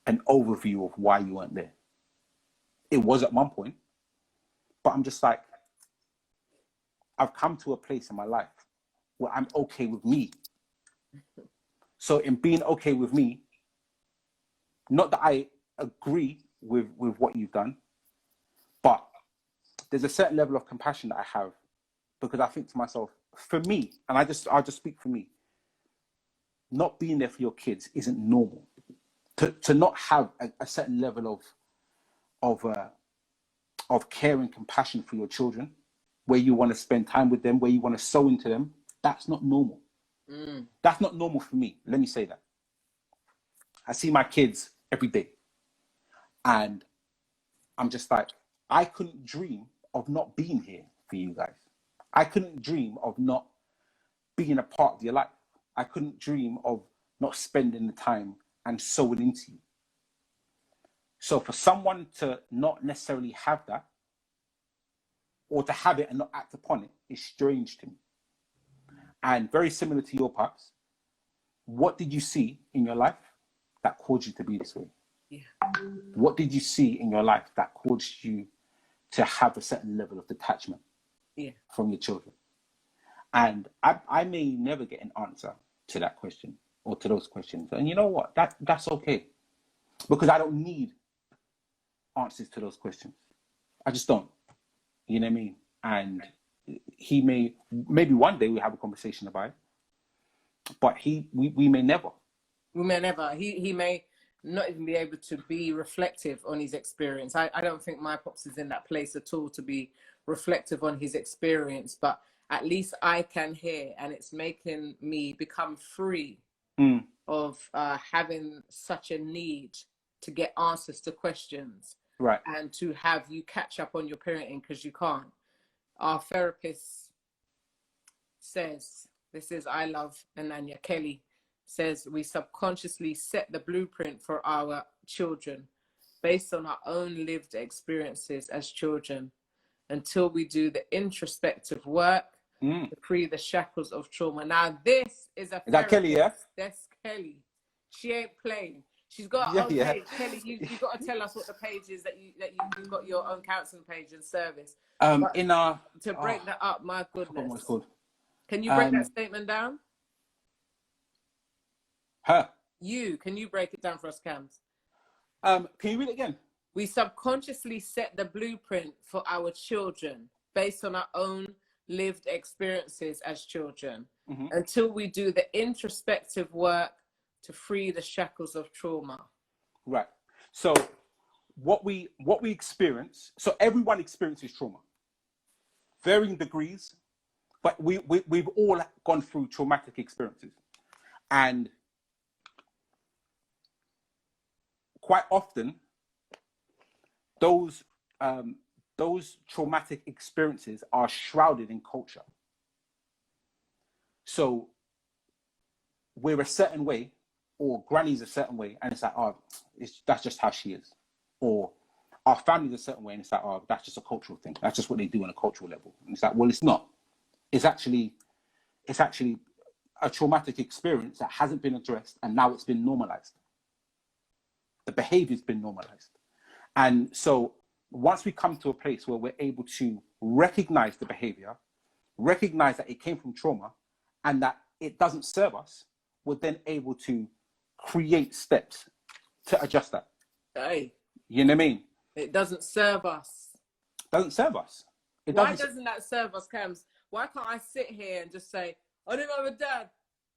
Speaker 1: an overview of why you weren't there. It was at one point, but I'm just like, I've come to a place in my life where I'm okay with me. So in being okay with me, not that I agree with what you've done, but there's a certain level of compassion that I have, because I think to myself, for me, and I'll just speak for me, not being there for your kids isn't normal. To not have a certain level of care and compassion for your children, where you want to spend time with them, where you want to sow into them, that's not normal. That's not normal for me. Let me say that. I see my kids every day, and I'm just like, I couldn't dream of not being here for you guys. I couldn't dream of not being a part of your life. I couldn't dream of not spending the time and sowing into you. So for someone to not necessarily have that, or to have it and not act upon it, is strange to me. And very similar to your pops, what did you see in your life that caused you to be this way?
Speaker 2: Yeah.
Speaker 1: What did you see in your life that caused you to have a certain level of detachment from your children? And I may never get an answer to that question or to those questions. And you know what? That's okay. Because I don't need answers to those questions. I just don't. You know what I mean? And maybe one day we have a conversation about it, but we may never.
Speaker 2: We may never. He may not even be able to be reflective on his experience. I don't think my pops is in that place at all to be reflective on his experience, but at least I can hear, and it's making me become free of having such a need to get answers to questions.
Speaker 1: Right.
Speaker 2: And to have you catch up on your parenting, because you can't. Our therapist says, this is I Love Ananya Kelly, says we subconsciously set the blueprint for our children based on our own lived experiences as children until we do the introspective work to free the shackles of trauma. Now, this is a therapist.
Speaker 1: Is that Kelly, yeah?
Speaker 2: That's Kelly. She ain't playing. She's got her own page. Kelly, you got to tell us what the page is that you've got your own counselling page and service. To break that up, my goodness. I forgot what it's called. Can you break that statement down?
Speaker 1: Her.
Speaker 2: Can you break it down for us, Cams?
Speaker 1: Can you read it again?
Speaker 2: We subconsciously set the blueprint for our children based on our own lived experiences as children until we do the introspective work to free the shackles of trauma.
Speaker 1: Right. So what we experience, so everyone experiences trauma, varying degrees, but we've all gone through traumatic experiences. And quite often, those traumatic experiences are shrouded in culture. So we're a certain way, or granny's a certain way, and it's like, oh, that's just how she is. Or our family's a certain way, and it's like, oh, that's just a cultural thing. That's just what they do on a cultural level. And it's like, well, it's not. It's actually a traumatic experience that hasn't been addressed, and now it's been normalized. The behavior's been normalized. And so once we come to a place where we're able to recognize the behavior, recognize that it came from trauma, and that it doesn't serve us, we're then able to create steps to adjust that.
Speaker 2: Hey.
Speaker 1: You know what I mean?
Speaker 2: It doesn't serve us.
Speaker 1: Doesn't serve us. It
Speaker 2: Why
Speaker 1: doesn't.
Speaker 2: doesn't that serve us, Cams? Why can't I sit here and just say, I didn't have a dad.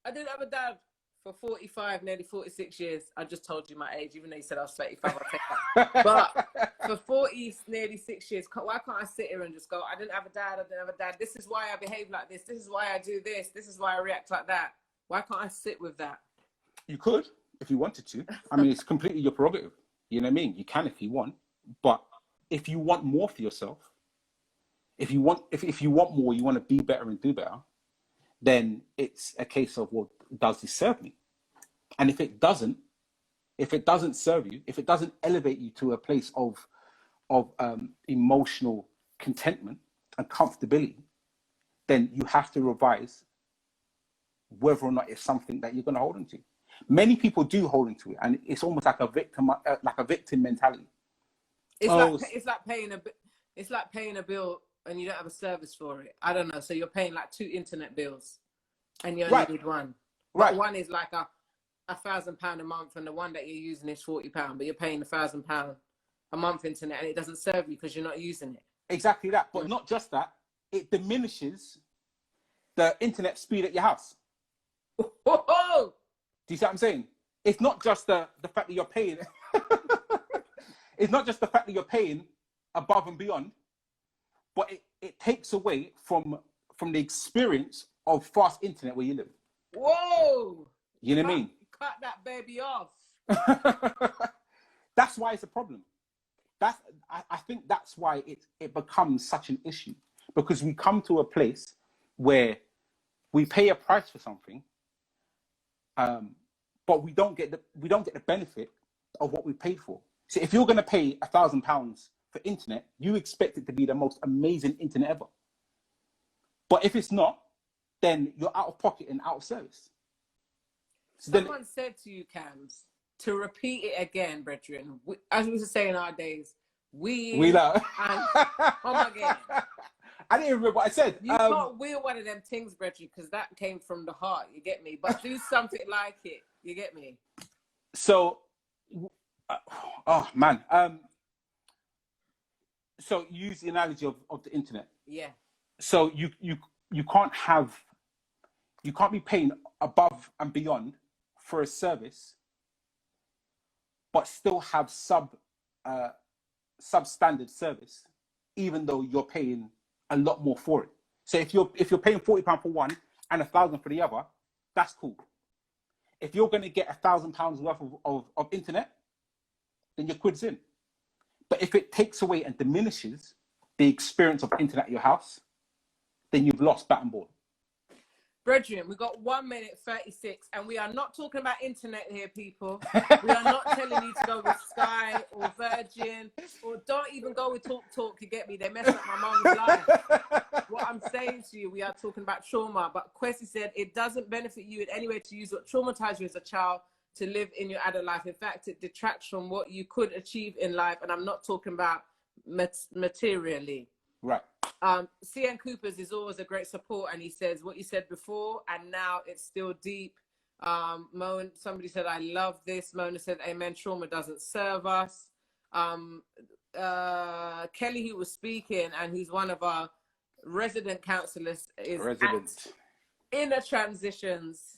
Speaker 2: I didn't have a dad for 45, nearly 46 years. I just told you my age, even though you said I was 35, I'll take that. But for 40, nearly 6 years, why can't I sit here and just go, I didn't have a dad, I didn't have a dad. This is why I behave like this. This is why I do this. This is why I react like that. Why can't I sit with that?
Speaker 1: You could if you wanted to. I mean, it's completely your prerogative. You know what I mean? You can if you want, but if you want more for yourself, if you want more, you want to be better and do better, then it's a case of, well, does this serve me? And if it doesn't serve you, if it doesn't elevate you to a place of emotional contentment and comfortability, then you have to revise whether or not it's something that you're going to hold on to. Many people do hold into it, and it's almost like a victim mentality.
Speaker 2: It's like paying a bill and you don't have a service for it. I don't know. So you're paying like 2 internet bills, and you only need one. Right. One is like £1,000 a month, and the one that you're using is £40, but you're paying £1,000 a month internet, and it doesn't serve you because you're not using it.
Speaker 1: Exactly that. But not just that, it diminishes the internet speed at your house.
Speaker 2: Oh!
Speaker 1: Do you see what I'm saying? It's not just the fact that you're paying. It's not just the fact that you're paying above and beyond, but it takes away from the experience of fast internet where you live.
Speaker 2: Whoa!
Speaker 1: You know what I mean?
Speaker 2: Cut that baby off.
Speaker 1: That's why it's a problem. I think that's why it becomes such an issue, because we come to a place where we pay a price for something, but we don't get the benefit of what we paid for. So if you're going to pay £1,000 for internet, you expect it to be the most amazing internet ever. But if it's not, then you're out of pocket and out of service. So
Speaker 2: someone said to you, Cams, to repeat it again, brethren. As we used to say in our days, we love and come again.
Speaker 1: I didn't even remember what I said.
Speaker 2: You can't wheel one of them things, brethren, because that came from the heart. You get me? But do something like it. You get me?
Speaker 1: So, oh man. So use the analogy of the internet.
Speaker 2: Yeah. So
Speaker 1: you can't be paying above and beyond for a service, but still have substandard service, even though you're paying a lot more for it. So if you're paying £40 for one and £1,000 for the other, that's cool. If you're going to get £1,000 worth of internet, then your quid's in. But if it takes away and diminishes the experience of internet at your house, then you've lost bat and ball.
Speaker 2: Brethren, we got 1 minute 36, and we are not talking about internet here, people. We are not telling you to go with Sky or Virgin, or don't even go with Talk. You get me? They mess up my mom's life. What I'm saying to you, we are talking about trauma. But Kwesi said it doesn't benefit you in any way to use what traumatized you as a child to live in your adult life. In fact, it detracts from what you could achieve in life, and I'm not talking about materially.
Speaker 1: Right.
Speaker 2: CN Coopers is always a great support, and he says what you said before, and now it's still deep. Somebody said, I love this. Mona said, amen, trauma doesn't serve us. Kelly, who was speaking, and he's one of our resident counselors, is inner transitions.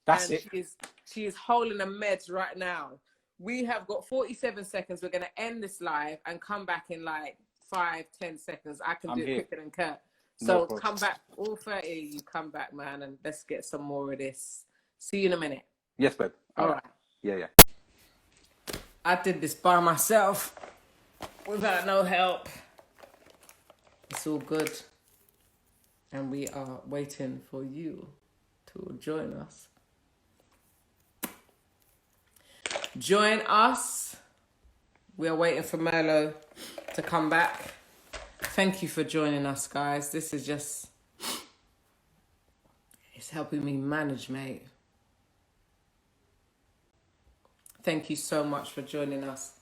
Speaker 1: That's
Speaker 2: and
Speaker 1: it.
Speaker 2: She is holding a meds right now. We have got 47 seconds. We're going to end this live and come back in like 5-10 seconds. I can do it quicker than Kurt. So come back, all 30, you come back, man, and let's get some more of this. See you in a minute.
Speaker 1: Yes, babe.
Speaker 2: All right.
Speaker 1: Yeah.
Speaker 2: I did this by myself without no help. It's all good. And we are waiting for you to join us. Join us. We are waiting for Merlo to come back. Thank you for joining us, guys. This is just, it's helping me manage, mate. Thank you so much for joining us.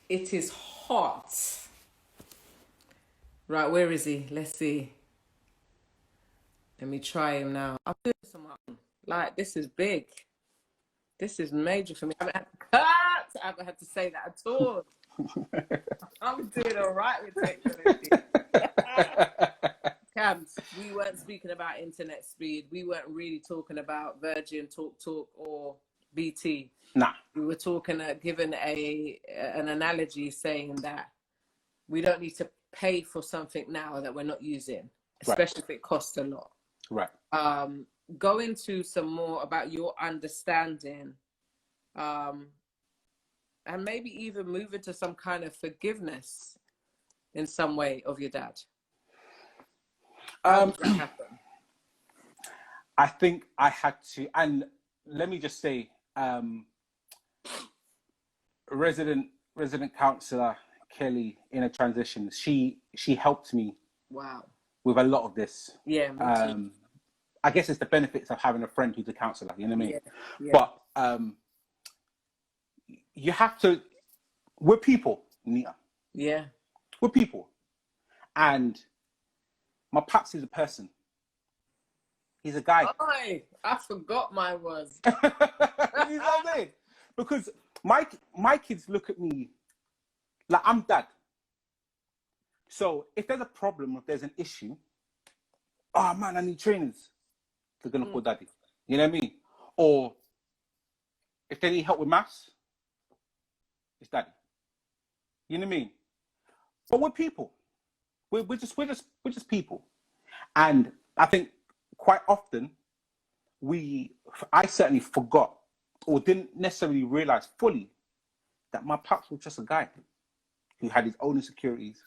Speaker 2: It is hot. Right, where is he? Let's see. Let me try him now. I'm doing something. Like, this is big. This is major for me. I haven't had to cut. I haven't had to say that at all. I'm doing all right with technology. Cabs, we weren't speaking about internet speed. We weren't really talking about Virgin, Talk, or BT.
Speaker 1: Nah.
Speaker 2: We were talking, given an analogy saying that we don't need to pay for something now that we're not using, especially if it costs a lot.
Speaker 1: Right.
Speaker 2: Go into some more about your understanding, and maybe even move into some kind of forgiveness in some way of your dad. How did that happen?
Speaker 1: I think I had to, and let me just say, resident councillor Kelly in a transition, she helped me.
Speaker 2: Wow.
Speaker 1: With a lot of this.
Speaker 2: Yeah. Me too.
Speaker 1: I guess it's the benefits of having a friend who's a counsellor, you know what I mean?
Speaker 2: Yeah.
Speaker 1: But you have to, we're people, Nita.
Speaker 2: Yeah.
Speaker 1: We're people. And my pops is a person. He's a guy.
Speaker 2: I forgot my was.
Speaker 1: You know what I'm saying? Because my kids look at me like I'm dad. So if there's a problem, if there's an issue, oh man, I need trainers. They're gonna call daddy. You know what I mean? Or if they need help with maths, it's daddy. You know what I mean? But we're people. We're just people. And I think quite often I certainly forgot or didn't necessarily realize fully that my pops was just a guy who had his own insecurities,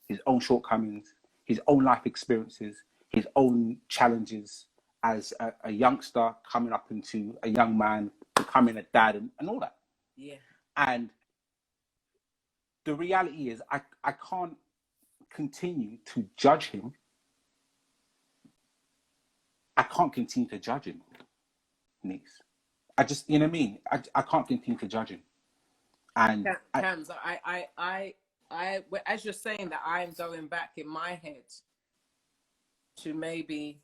Speaker 1: his own shortcomings, his own life experiences, his own challenges as a youngster coming up into a young man, becoming a dad and all that.
Speaker 2: Yeah.
Speaker 1: And the reality is I can't continue to judge him. I can't continue to judge him, niece. I just, you know what I mean? I can't continue to judge him. And
Speaker 2: Cams, I as you're saying that, I'm going back in my head to maybe,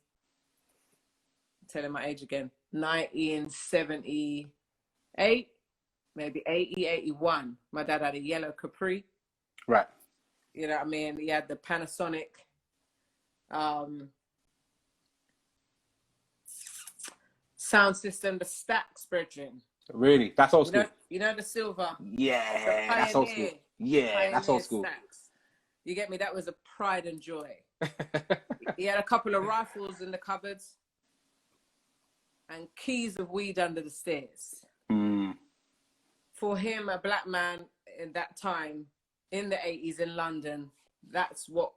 Speaker 2: telling my age again, 1978, maybe 80, 81. My dad had a yellow Capri.
Speaker 1: Right.
Speaker 2: You know what I mean? He had the Panasonic sound system, the Stax, brethren.
Speaker 1: Really? That's old school.
Speaker 2: You know the silver?
Speaker 1: Yeah, that's old school. Yeah, that's old school.
Speaker 2: Stax. You get me? That was a pride and joy. He had a couple of rifles in the cupboards and keys of weed under the stairs. For him, a black man in that time, in the 80s in London, that's what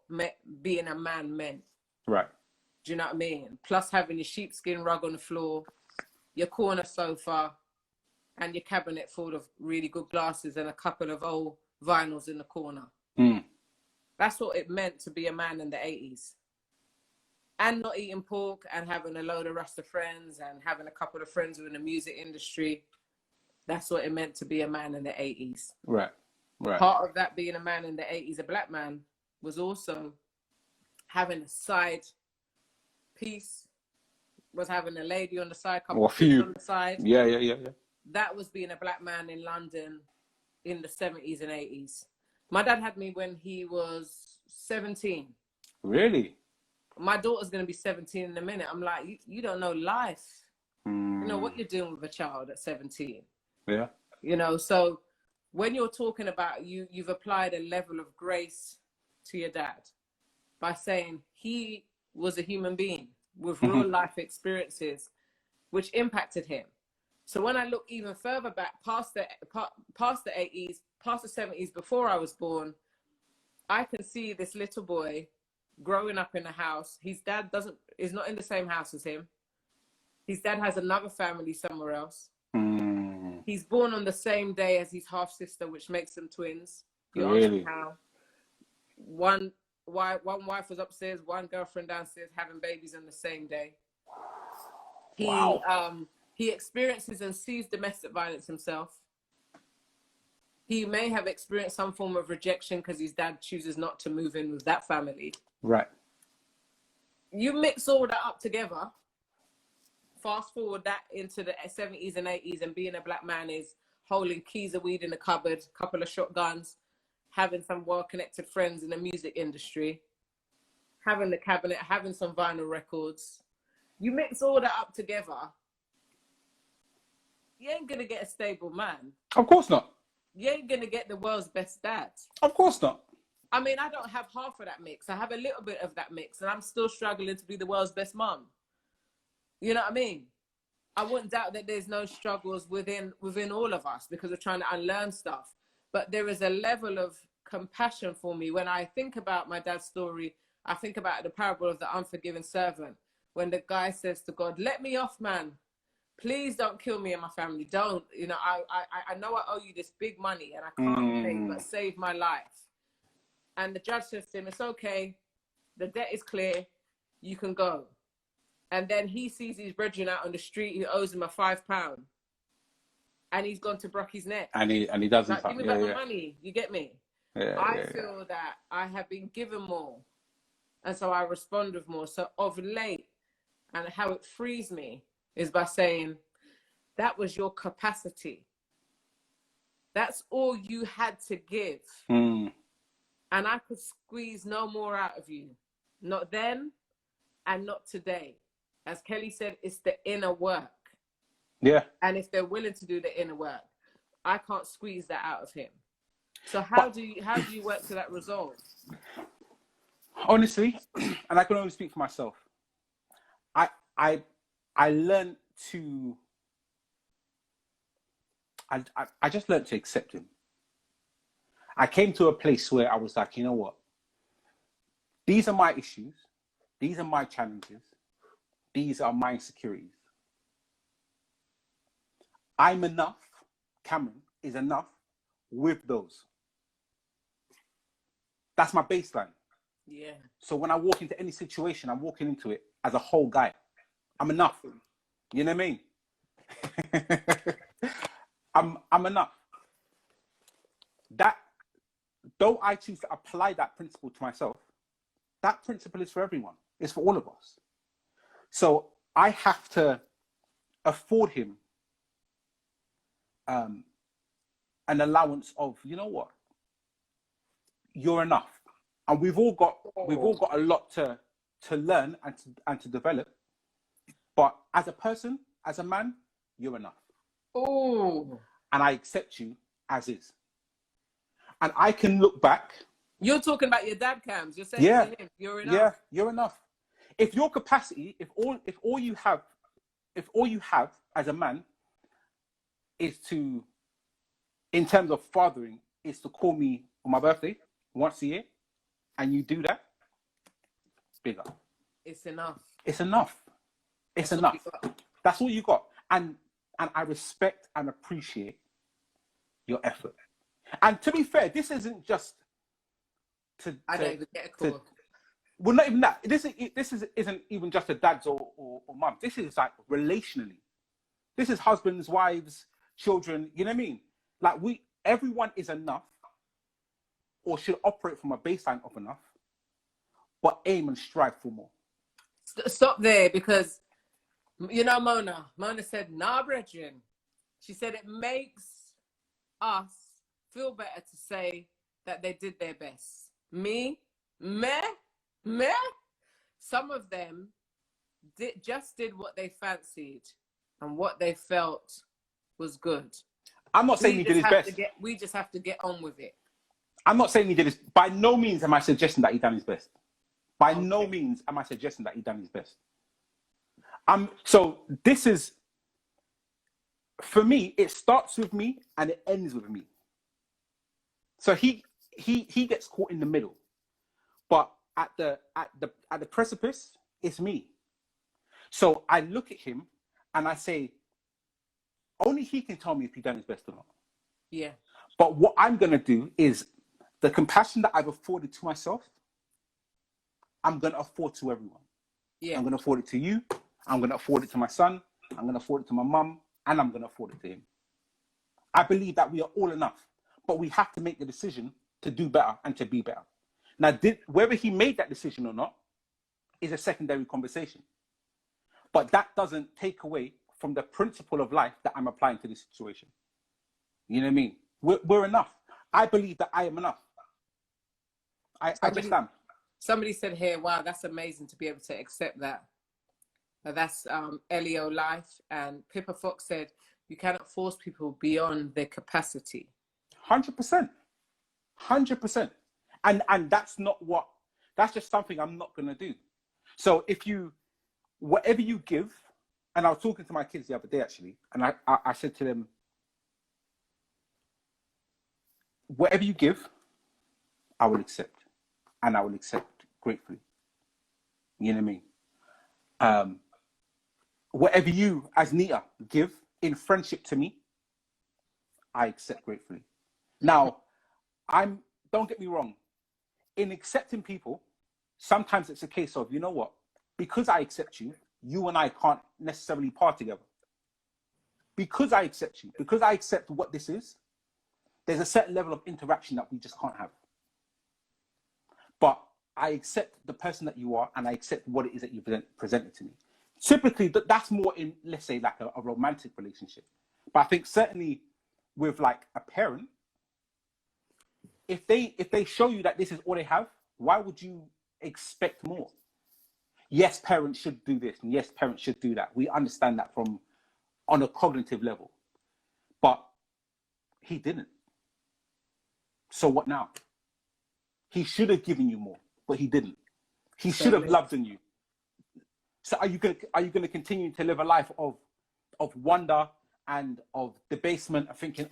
Speaker 2: being a man meant.
Speaker 1: Right.
Speaker 2: Do you know what I mean? Plus having your sheepskin rug on the floor, your corner sofa, and your cabinet full of really good glasses and a couple of old vinyls in the corner. That's what it meant to be a man in the 80s. And not eating pork and having a load of Rasta friends and having a couple of friends who are in the music industry. That's what it meant to be a man in the 80s.
Speaker 1: Right.
Speaker 2: Part of that being a man in the 80s, a black man, was also having a side piece, was having a lady on the side, couple of people on the side.
Speaker 1: Yeah.
Speaker 2: That was being a black man in London in the 70s and 80s. My dad had me when he was 17.
Speaker 1: Really?
Speaker 2: My daughter's going to be 17 in a minute. I'm like, you don't know life. You know what you're doing with a child at 17.
Speaker 1: Yeah.
Speaker 2: You know, so when you're talking about you've applied a level of grace to your dad by saying he was a human being with real life experiences which impacted him. So when I look even further back past the 80s, past the 70s, before I was born, I can see this little boy growing up in a house. His dad is not in the same house as him. His dad has another family somewhere else. He's born on the same day as his half sister, which makes them twins.
Speaker 1: Really?
Speaker 2: How one wife was upstairs, one girlfriend downstairs, having babies on the same day. He experiences and sees domestic violence himself. He may have experienced some form of rejection because his dad chooses not to move in with that family.
Speaker 1: Right.
Speaker 2: You mix all that up together, fast forward that into the 70s and 80s, and being a black man is holding keys of weed in the cupboard, couple of shotguns, having some well-connected friends in the music industry, having the cabinet, having some vinyl records. You mix all that up together, you ain't gonna get a stable man.
Speaker 1: Of course not.
Speaker 2: You ain't gonna get the world's best dad.
Speaker 1: Of course not.
Speaker 2: I mean, I don't have half of that mix. I have a little bit of that mix, and I'm still struggling to be the world's best mom. You know what I mean? I wouldn't doubt that there's no struggles within all of us because we're trying to unlearn stuff. But there is a level of compassion for me when I think about my dad's story. I think about the parable of the unforgiven servant, when the guy says to God, "Let me off, man. Please don't kill me and my family. Don't. You know, I know I owe you this big money and I can't pay, but save my life." And the judge says to him, "It's okay. The debt is clear. You can go." And then he sees his brethren out on the street who owes him a £5. And he's gone to brock his neck.
Speaker 1: And he doesn't.
Speaker 2: Like, give me back my money. You get me? I feel
Speaker 1: yeah.
Speaker 2: that I have been given more. And so I respond with more. So of late, and how it frees me is by saying, that was your capacity. That's all you had to give. And I could squeeze no more out of you. Not then and not today. As Kelly said, it's the inner work.
Speaker 1: Yeah.
Speaker 2: And if they're willing to do the inner work, I can't squeeze that out of him. So how do you work to that resolve?
Speaker 1: Honestly, and I can only speak for myself, I learned to I just learned to accept him. I came to a place where I was like, you know what? These are my issues. These are my challenges. These are my insecurities. I'm enough. Cameron is enough with those. That's my baseline.
Speaker 2: Yeah.
Speaker 1: So when I walk into any situation, I'm walking into it as a whole guy. I'm enough. You know what I mean? I'm enough. That, though I choose to apply that principle to myself, that principle is for everyone. It's for all of us. So I have to afford him an allowance of, you know what, you're enough, and we've all got a lot to learn and to develop. But as a person, as a man, you're enough.
Speaker 2: Oh.
Speaker 1: And I accept you as is. And I can look back.
Speaker 2: You're talking about your dad, Cams. You're saying to him, you're enough.
Speaker 1: Yeah, you're enough. If your capacity, if all you have as a man is to, in terms of fathering, is to call me on my birthday once a year, and you do that, big up.
Speaker 2: It's enough.
Speaker 1: It's enough. It's enough. That's all you got. And I respect and appreciate your effort. And to be fair, this isn't just
Speaker 2: I don't even get a call.
Speaker 1: Well, not even that. This isn't even just a dads or mum. This is like relationally. This is husbands, wives, children. You know what I mean? Like everyone is enough, or should operate from a baseline of enough, but aim and strive for more.
Speaker 2: Stop there, because you know Mona said, "Nah, brethren." She said it makes us feel better to say that they did their best. Me, meh. Some of them just did what they fancied and what they felt was good.
Speaker 1: I'm not saying he did his best.
Speaker 2: We just have to get on with it.
Speaker 1: I'm not saying he did his. By no means am I suggesting that he done his best. By no means am I suggesting that he done his best. So this is, for me, it starts with me and it ends with me. So he gets caught in the middle, but at the precipice, it's me. So I look at him and I say, only he can tell me if he done his best or not.
Speaker 2: Yeah.
Speaker 1: But what I'm gonna do is, the compassion that I've afforded to myself, I'm gonna afford to everyone.
Speaker 2: Yeah.
Speaker 1: I'm gonna afford it to you. I'm gonna afford it to my son. I'm gonna afford it to my mum, and I'm gonna afford it to him. I believe that we are all enough, but we have to make the decision to do better and to be better. Now, whether he made that decision or not is a secondary conversation. But that doesn't take away from the principle of life that I'm applying to this situation. You know what I mean? We're enough. I believe that I am enough. I just am.
Speaker 2: Somebody said here, wow, that's amazing to be able to accept that. That's Elio Life. And Pippa Fox said, you cannot force people beyond their capacity.
Speaker 1: 100%. 100%. And that's just something I'm not going to do. So whatever you give, and I was talking to my kids the other day, actually, and I said to them, whatever you give, I will accept. And I will accept gratefully. You know what I mean? Whatever you, as Nita, give in friendship to me, I accept gratefully. Now, don't get me wrong, in accepting people, sometimes it's a case of, you know what, because I accept you, you and I can't necessarily part together. Because I accept you, because I accept what this is, there's a certain level of interaction that we just can't have. But I accept the person that you are, and I accept what it is that you presented to me. Typically, that's more in, let's say, like a romantic relationship. But I think certainly with like a parent, if they show you that this is all they have, why would you expect more? Yes, parents should do this, and yes, parents should do that. We understand that on a cognitive level. But he didn't. So what now? He should have given you more, but he didn't. He should have loved on you. So are you gonna continue to live a life of wonder and of debasement and thinking,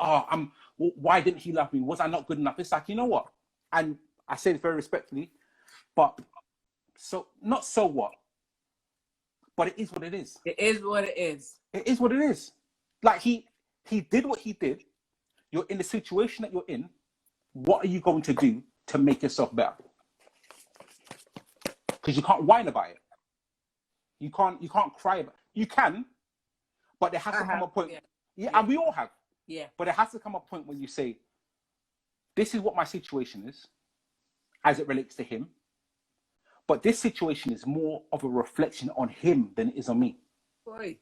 Speaker 1: why didn't he love me? Was I not good enough? It's like, you know what? And I say this very respectfully, but not so what? But it is what it is.
Speaker 2: It is what it is.
Speaker 1: It is what it is. Like he did what he did. You're in the situation that you're in. What are you going to do to make yourself better? Because you can't whine about it. You can't cry about it. You can, but there has to come a point. Yeah, and we all have.
Speaker 2: Yeah.
Speaker 1: But there has to come a point when you say, this is what my situation is, as it relates to him. But this situation is more of a reflection on him than it is on me.
Speaker 2: Boy,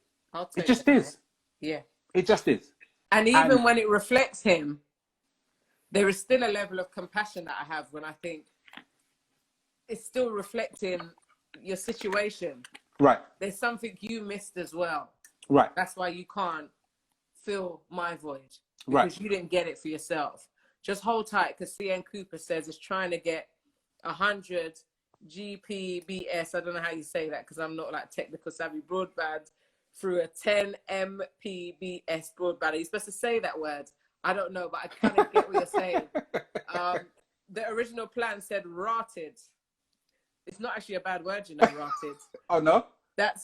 Speaker 1: it just is.
Speaker 2: Yeah.
Speaker 1: It just is.
Speaker 2: And even when it reflects him, there is still a level of compassion that I have when I think it's still reflecting your situation.
Speaker 1: Right.
Speaker 2: There's something you missed as well.
Speaker 1: Right.
Speaker 2: That's why you can't fill my void.
Speaker 1: Right.
Speaker 2: Because you didn't get it for yourself. Just hold tight, because CN Cooper says it's trying to get 100 GPBS, I don't know how you say that because I'm not like technical savvy, broadband through a 10 Mbps broadband. Are you supposed to say that word? I don't know, but I kind of get what you're saying. The original plan said rotted. It's not actually a bad word, you know, rotted.
Speaker 1: Oh, no?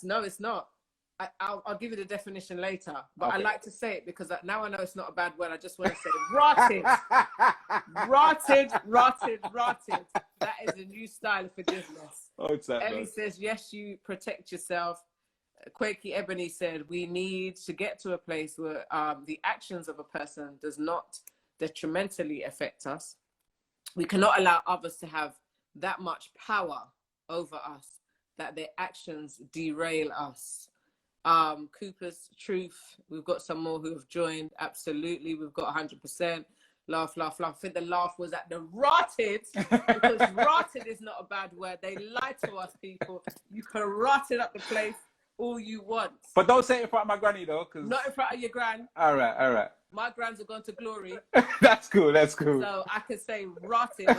Speaker 2: No, it's not. I'll give you the definition later, but
Speaker 1: okay.
Speaker 2: I like to say it because now I know it's not a bad word. I just want to say rotted. Rotted. That is a new style of forgiveness.
Speaker 1: Oh, it's that,
Speaker 2: Ellie says, yes, you protect yourself. Quakey Ebony said, we need to get to a place where the actions of a person does not detrimentally affect us. We cannot allow others to have that much power over us that their actions derail us. Cooper's Truth, we've got some more who have joined. Absolutely, we've got 100%. Laugh. I think the laugh was at the rotted, because rotted is not a bad word. They lie to us, people. You can rot it up the place all you want.
Speaker 1: But don't say it in front of my granny, though.
Speaker 2: Not in front of your gran.
Speaker 1: All right.
Speaker 2: My grans have gone to glory.
Speaker 1: That's cool.
Speaker 2: So I can say rotted.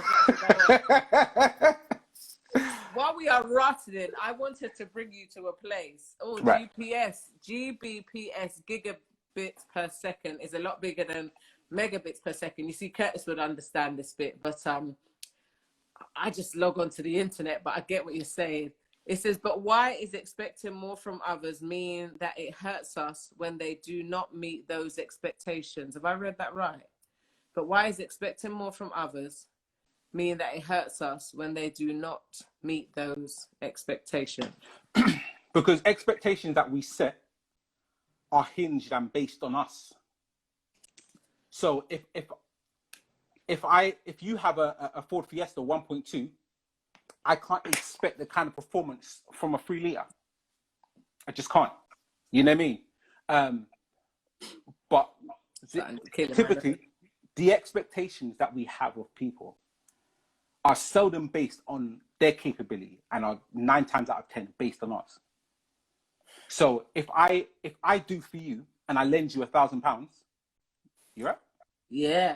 Speaker 2: While we are rotting, I wanted to bring you to a place. Oh, right. GBPS, gigabits per second, is a lot bigger than megabits per second. You see, Curtis would understand this bit, but I just log on to the internet, but I get what you're saying. It says, but why is expecting more from others mean that it hurts us when they do not meet those expectations? Have I read that right? But why is expecting more from others mean that it hurts us when they do not meet those expectations?
Speaker 1: Because expectations that we set are hinged and based on us. So if you have a Ford Fiesta 1.2, I can't expect the kind of performance from a 3 liter. I just can't. You know what I mean? But typically, the expectations that we have of people are seldom based on their capability and are 9 times out of 10 based on us. So if I do for you and I lend you £1,000, you're right.
Speaker 2: Yeah.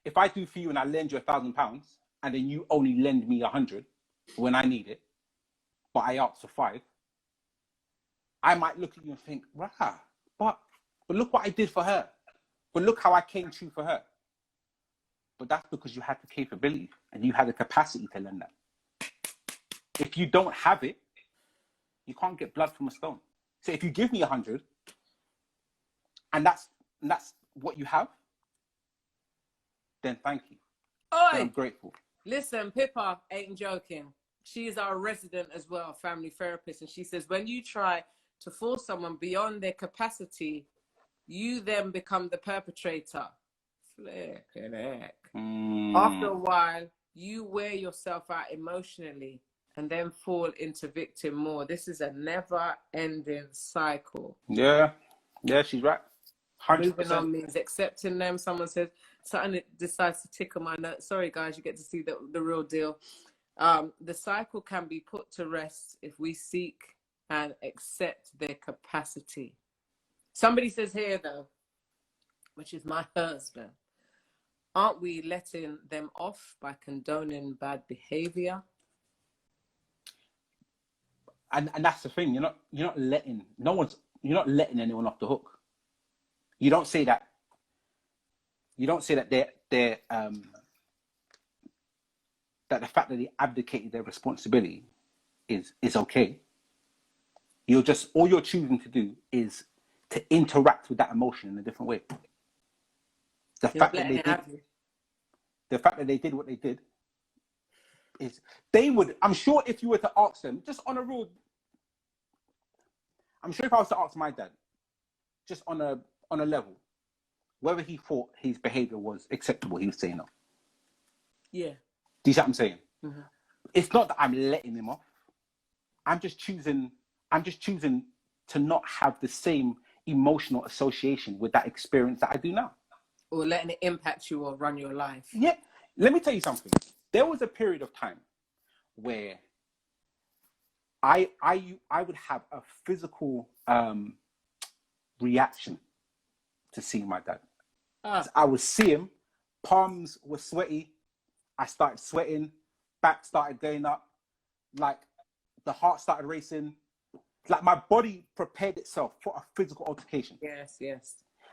Speaker 1: If I do for you and I lend you £1,000 and then you only lend me 100 when I need it, but I ask for 5, I might look at you and think, rah, but look what I did for her. But look how I came true for her. But that's because you had the capability and you had the capacity to lend that. If you don't have it, you can't get blood from a stone. So if you give me 100 and that's what you have, then thank you. Then I'm
Speaker 2: Oi,
Speaker 1: grateful.
Speaker 2: listen, Pippa ain't joking. She is our resident as well, family therapist. And she says, when you try to force someone beyond their capacity, you then become the perpetrator. Flippin' heck. After a while, you wear yourself out emotionally and then fall into victim more. This is a never-ending cycle.
Speaker 1: Yeah, she's right. 100%.
Speaker 2: Moving on means accepting them. Someone says something decides to tickle my note. Sorry, guys, you get to see the real deal. The cycle can be put to rest if we seek and accept their capacity. Somebody says here, though, which is my husband, aren't we letting them off by condoning bad behavior?
Speaker 1: And that's the thing. You're not letting anyone off the hook. You don't say that. You don't say that they're that the fact that they abdicated their responsibility is okay. All you're choosing to do is to interact with that emotion in a different way. The fact that they did what they did is I'm sure if you were to ask them, just on a real, I'm sure if I was to ask my dad, just on a level, whether he thought his behavior was acceptable, he would say no.
Speaker 2: Yeah.
Speaker 1: Do you see what I'm saying?
Speaker 2: Mm-hmm.
Speaker 1: It's not that I'm letting him off. I'm just choosing to not have the same emotional association with that experience that I do now.
Speaker 2: Or letting it impact you or run your life.
Speaker 1: Yeah. Let me tell you something. There was a period of time where I would have a physical reaction to seeing my dad. I would see him, palms were sweaty, I started sweating, back started going up, like the heart started racing, like my body prepared itself for a physical altercation.
Speaker 2: Yes.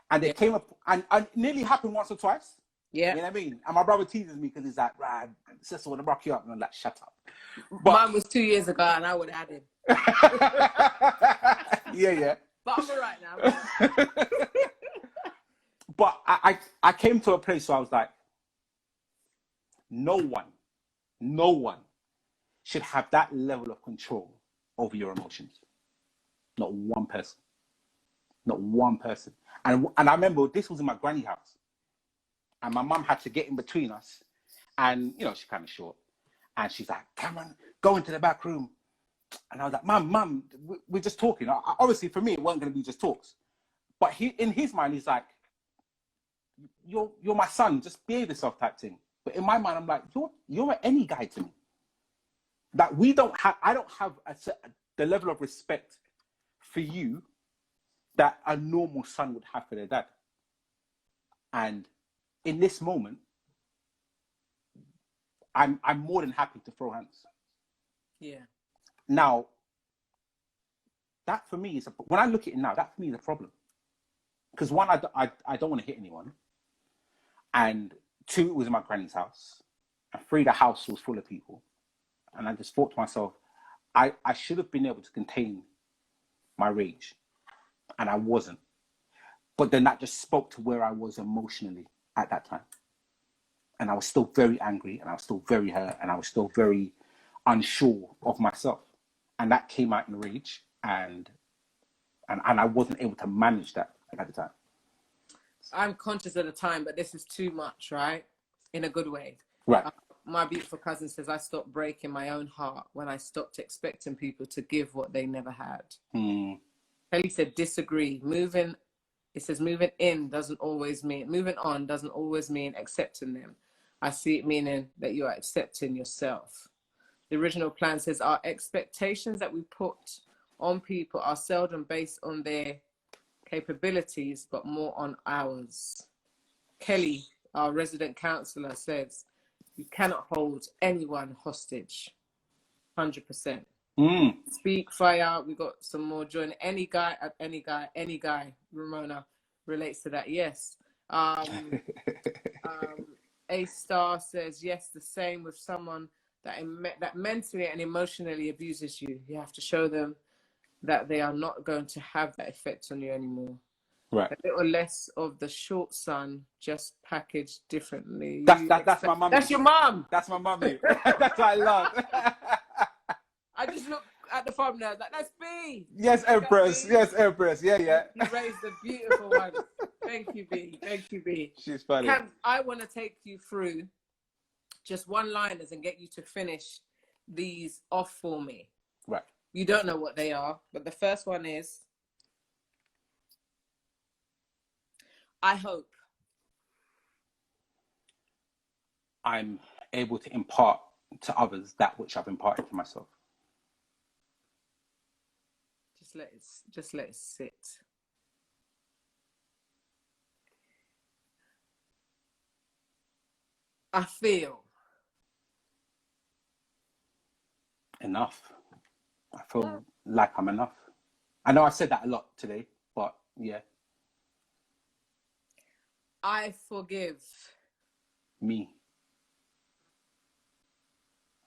Speaker 1: And it came up, and it nearly happened once or twice.
Speaker 2: Yeah.
Speaker 1: You know what I mean? And my brother teases me because he's like, right, sister want to rock you up. And I'm like, shut up.
Speaker 2: But mine was 2 years ago and I would add him.
Speaker 1: Yeah.
Speaker 2: But I'm all right now.
Speaker 1: But I came to a place where I was like, no one should have that level of control over your emotions. Not one person. Not one person. And I remember this was in my granny house. And my mum had to get in between us. And, she's kind of short. And she's like, Cameron, go into the back room. And I was like, Mum, we're just talking. Obviously, for me, it wasn't going to be just talks. But in his mind, he's like, you're my son, just behave yourself type thing. But in my mind, I'm like, you're any guy to me. That I don't have the level of respect for you that a normal son would have for their dad. And in this moment, I'm more than happy to throw hands.
Speaker 2: Yeah.
Speaker 1: Now, that for me is when I look at it now, that for me is a problem. Because one, I don't want to hit anyone. And 2, it was in my granny's house. And 3, the house was full of people. And I just thought to myself, I should have been able to contain my rage. And I wasn't. But then that just spoke to where I was emotionally at that time. And I was still very angry, and I was still very hurt, and I was still very unsure of myself. And that came out in rage, and I wasn't able to manage that at the time.
Speaker 2: I'm conscious of the time, but this is too much, right? In a good way.
Speaker 1: Right.
Speaker 2: My beautiful cousin says, I stopped breaking my own heart when I stopped expecting people to give what they never had. Kelly said, disagree. Moving on doesn't always mean accepting them. I see it meaning that you are accepting yourself. The original plan says our expectations that we put on people are seldom based on their capabilities, but more on ours. Kelly, our resident counsellor, says you cannot hold anyone hostage. 100%. Speak fire. We got some more join. Any guy, Ramona relates to that. Yes. A Star says yes. The same with someone that mentally and emotionally abuses you. You have to show them that they are not going to have that effect on you anymore.
Speaker 1: Right.
Speaker 2: A little less of the short sun, just packaged differently.
Speaker 1: That's my mum.
Speaker 2: That's your mum.
Speaker 1: That's my mummy. That's what I love.
Speaker 2: I just look at the thumbnail like that's B.
Speaker 1: Yes, Empress. Yes, Empress. Yeah, yeah.
Speaker 2: You raised a beautiful one. Thank you, B. Thank you, B.
Speaker 1: She's funny.
Speaker 2: Cam, I want to take you through just one-liners and get you to finish these off for me.
Speaker 1: Right.
Speaker 2: You don't know what they are, but the first one is, I hope
Speaker 1: I'm able to impart to others that which I've imparted to myself.
Speaker 2: Just let it sit. I feel
Speaker 1: enough. I feel like I'm enough. I know I said that a lot today, but yeah.
Speaker 2: I forgive.
Speaker 1: Me.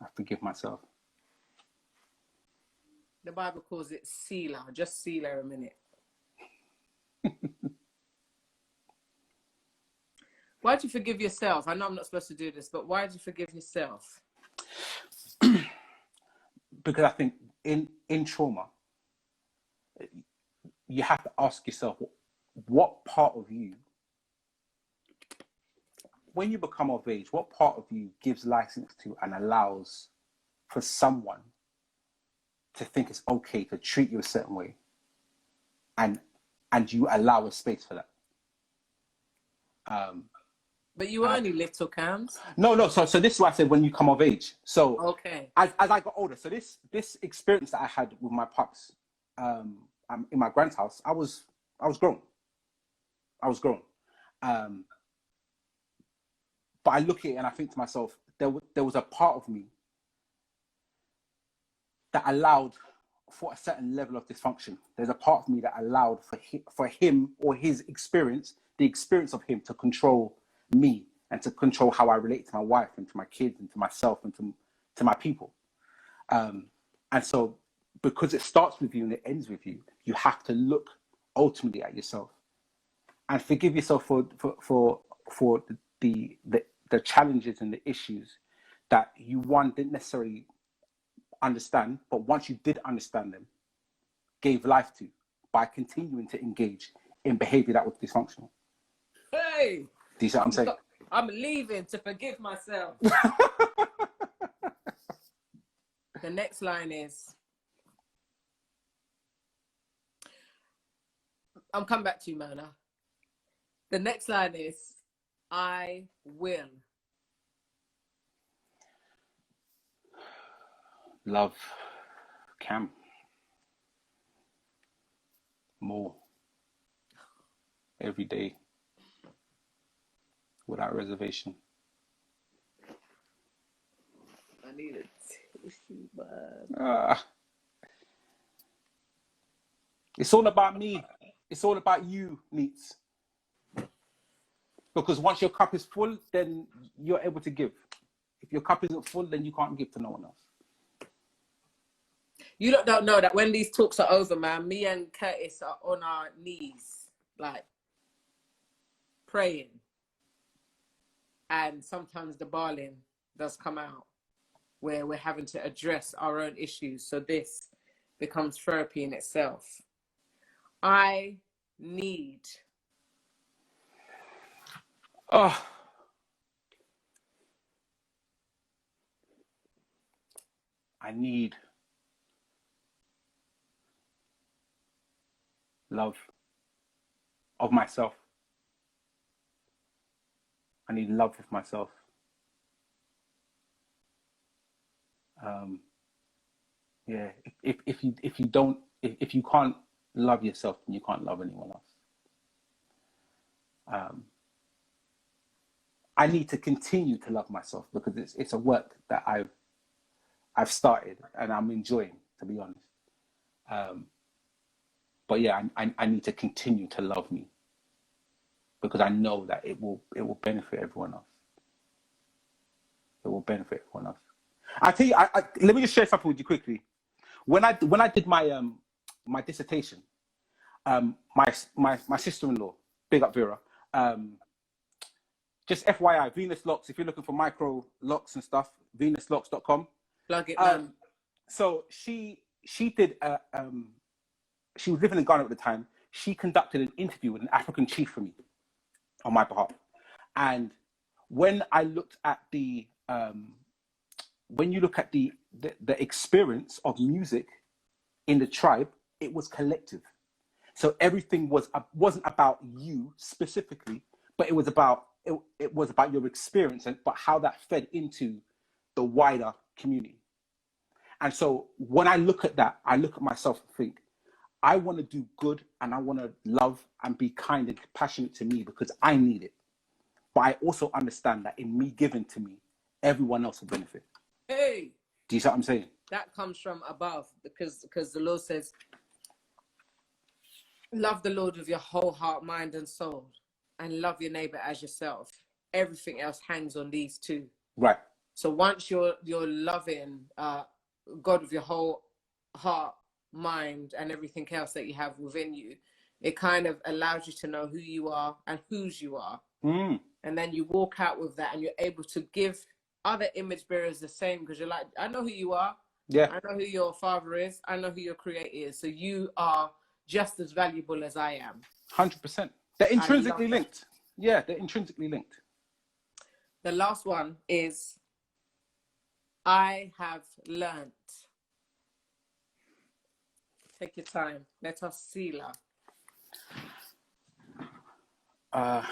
Speaker 1: I forgive myself.
Speaker 2: The Bible calls it Selah. Just Selah a minute. Why'd you forgive yourself? I know I'm not supposed to do this, but why did you forgive yourself?
Speaker 1: Because I think in trauma, you have to ask yourself, what part of you, when you become of age, what part of you gives license to and allows for someone to think it's okay to treat you a certain way, and you allow a space for that.
Speaker 2: But you were only little, Cams.
Speaker 1: No. So this is why I said when you come of age. So
Speaker 2: okay.
Speaker 1: As I got older, so this experience that I had with my pops, in my grand's house, I was grown. But I look at it and I think to myself, there was a part of me that allowed for a certain level of dysfunction. There's a part of me that allowed for him or his experience, the experience of him, to control me and to control how I relate to my wife and to my kids and to myself and to my people. And so because it starts with you and it ends with you, you have to look ultimately at yourself and forgive yourself for the challenges and the issues that you didn't necessarily understand, but once you did understand them, gave life to by continuing to engage in behavior that was dysfunctional.
Speaker 2: Hey,
Speaker 1: do you see what I'm saying?
Speaker 2: I'm leaving to forgive myself. The next line is, I'm coming back to you, Mona. The next line is, I will
Speaker 1: love Cam more every day without reservation.
Speaker 2: I need a tissue, man.
Speaker 1: It's all about me. It's all about you, Neats. Because once your cup is full, then you're able to give. If your cup isn't full, then you can't give to no one else.
Speaker 2: You don't know that when these talks are over, man, me and Curtis are on our knees, like, praying. And sometimes the bawling does come out where we're having to address our own issues. So this becomes therapy in itself. I need.
Speaker 1: Oh. I need love of myself. I need love of myself. Yeah, if you can't love yourself, then you can't love anyone else. I need to continue to love myself because it's a work that I've started and I'm enjoying, to be honest. But yeah, I need to continue to love me because I know that it will benefit everyone else. It will benefit everyone else. I tell you, let me just share something with you quickly. When I did my my dissertation, my sister-in-law, big up Vera, just FYI, Venus Locks, if you're looking for micro locks and stuff, venuslocks.com.
Speaker 2: Plug it now.
Speaker 1: So she did she was living in Ghana at the time. She conducted an interview with an African chief for me on my behalf. And when I looked at when you look at the experience of music in the tribe, it was collective. So everything wasn't about you specifically, but it was about your experience but how that fed into the wider community. And so when I look at that, I look at myself and think, I want to do good and I want to love and be kind and compassionate to me because I need it. But I also understand that in me giving to me, everyone else will benefit.
Speaker 2: Hey,
Speaker 1: do you see what I'm saying?
Speaker 2: That comes from above because the Lord says, love the Lord with your whole heart, mind, and soul, and love your neighbor as yourself. Everything else hangs on these two.
Speaker 1: Right.
Speaker 2: So once you're loving God with your whole heart, mind, and everything else that you have within you, it kind of allows you to know who you are and whose you are. And then you walk out with that and you're able to give other image bearers the same because you're like, I know who you are.
Speaker 1: Yeah.
Speaker 2: I know who your father is. I know who your creator is. So you are just as valuable as I am.
Speaker 1: 100%. They're intrinsically linked. Yeah, they're intrinsically linked.
Speaker 2: The last one is, I have learnt. Take your time. Let us see.
Speaker 1: What have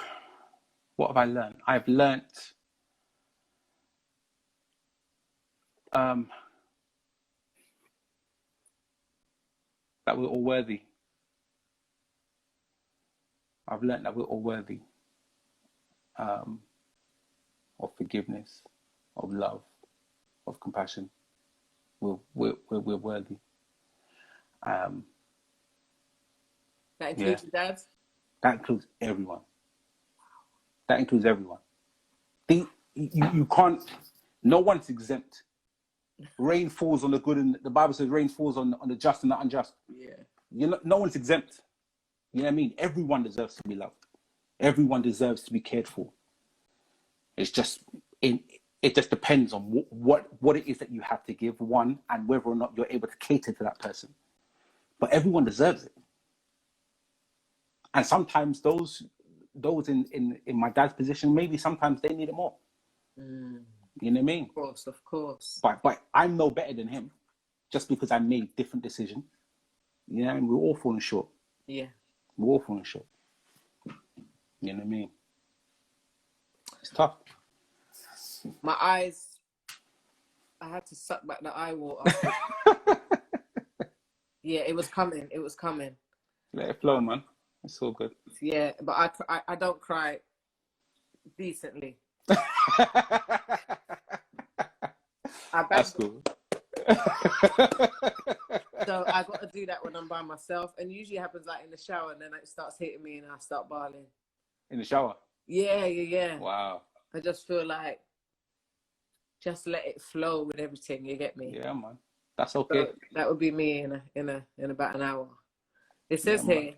Speaker 1: I learned? I've learnt that we're all worthy. I've learnt that we're all worthy of forgiveness, of love, of compassion. We're worthy.
Speaker 2: That includes your dad?
Speaker 1: That includes everyone. That includes everyone. You can't, no one's exempt. Rain falls on the good, and the Bible says rain falls on the just and the unjust.
Speaker 2: Yeah.
Speaker 1: No one's exempt. You know what I mean? Everyone deserves to be loved. Everyone deserves to be cared for. It's just, it just depends on what it is that you have to give, one, and whether or not you're able to cater to that person. But everyone deserves it. And sometimes those in my dad's position, maybe sometimes they need it more. You know what I mean?
Speaker 2: Of course.
Speaker 1: But I'm no better than him just because I made different decisions. You know what I mean? We're all falling short.
Speaker 2: Yeah.
Speaker 1: We're all falling short. You know what I mean? It's tough.
Speaker 2: My eyes, I had to suck back the eye water. Yeah, it was coming. It was coming.
Speaker 1: Let it flow, man. It's all good.
Speaker 2: Yeah, but I don't cry decently.
Speaker 1: That's cool.
Speaker 2: So I got to do that when I'm by myself, and usually it happens like in the shower, and then it starts hitting me, and I start bawling.
Speaker 1: In the shower?
Speaker 2: Yeah.
Speaker 1: Wow.
Speaker 2: I just feel like just let it flow with everything. You get me?
Speaker 1: Yeah, man. That's okay.
Speaker 2: So that would be me in about an hour. It says here,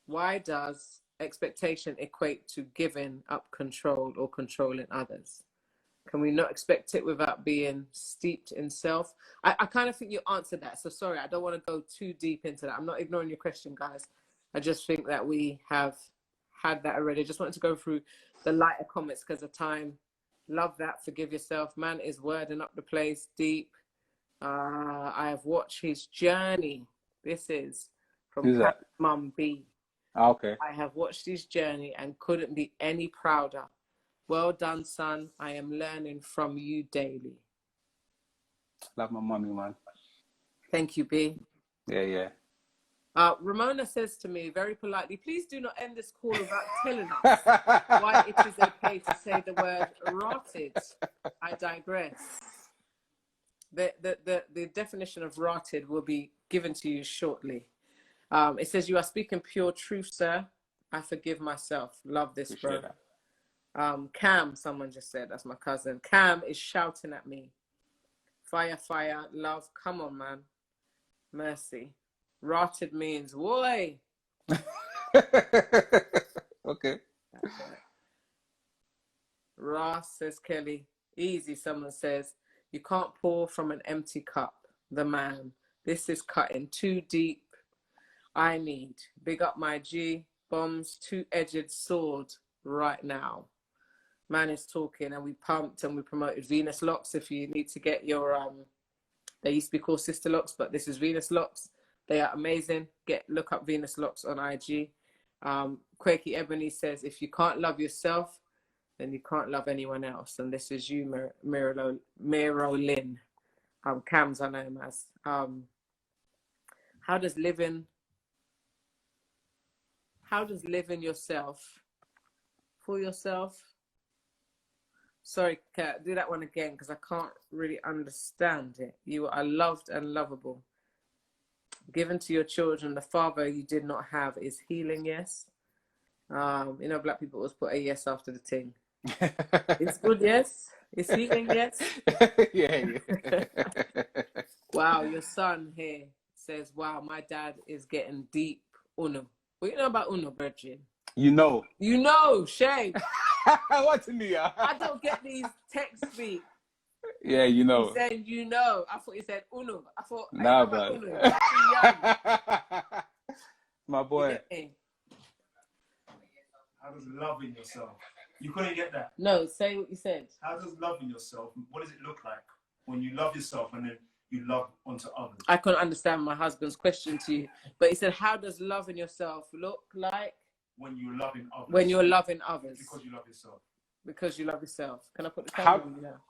Speaker 2: why does expectation equate to giving up control or controlling others? Can we not expect it without being steeped in self? I kind of think you answered that. So sorry, I don't want to go too deep into that. I'm not ignoring your question, guys. I just think that we have had that already. I just wanted to go through the lighter comments because of time. Love that. Forgive yourself. Man is wording up the place deep. I have watched his journey. This is from Mum B.
Speaker 1: Okay.
Speaker 2: I have watched his journey and couldn't be any prouder Well done, son. I am learning from you daily.
Speaker 1: Love my mommy, man.
Speaker 2: Thank you, B.
Speaker 1: Yeah.
Speaker 2: Ramona says to me very politely, please do not end this call without telling us why it is okay to say the word rotted. I digress. The definition of rotted will be given to you shortly. It says, you are speaking pure truth, sir. I forgive myself. Love this,
Speaker 1: Appreciate
Speaker 2: bro.
Speaker 1: that.
Speaker 2: Cam, someone just said, that's my cousin. Cam is shouting at me. Fire, fire, love. Come on, man. Mercy. Rotted means, boy.
Speaker 1: Okay.
Speaker 2: Ross, says Kelly. Easy, someone says. You can't pour from an empty cup. The man. This is cutting too deep. I need. Big up my G. Bombs, two-edged sword right now. Man is talking, and we pumped and we promoted Venus Locks. If you need to get your, they used to be called Sister Locks, but this is Venus Locks. They are amazing. Look up Venus Locks on IG. Quakey Ebony says, if you can't love yourself, then you can't love anyone else. And this is you, Miro Lynn. Cams, I know him as. How does living yourself for yourself? Sorry, Kat, do that one again because I can't really understand it. You are loved and lovable. Given to your children, the father you did not have is healing, yes. You know, black people always put a yes after the thing. It's good, yes. It's healing, yes.
Speaker 1: Yeah.
Speaker 2: Wow, your son here says, wow, my dad is getting deep. Uno. What you know about Uno, Bridget?
Speaker 1: You know.
Speaker 2: You know, Shay.
Speaker 1: What's in the
Speaker 2: I don't get these texts me.
Speaker 1: Yeah, you know.
Speaker 2: He said, you know. I thought he said Uno. I thought,
Speaker 1: nah,
Speaker 2: but
Speaker 1: but
Speaker 2: Uno.
Speaker 1: my boy.
Speaker 3: How does loving yourself? You couldn't get that.
Speaker 2: No, say what you said.
Speaker 3: How does loving yourself, what does it look like when you love yourself and then you love onto others?
Speaker 2: I couldn't understand my husband's question to you, but he said, how does loving yourself look like?
Speaker 3: When you're loving others.
Speaker 2: When you're loving others.
Speaker 3: Because you love yourself.
Speaker 2: Because you love yourself. Can I put the camera on you now?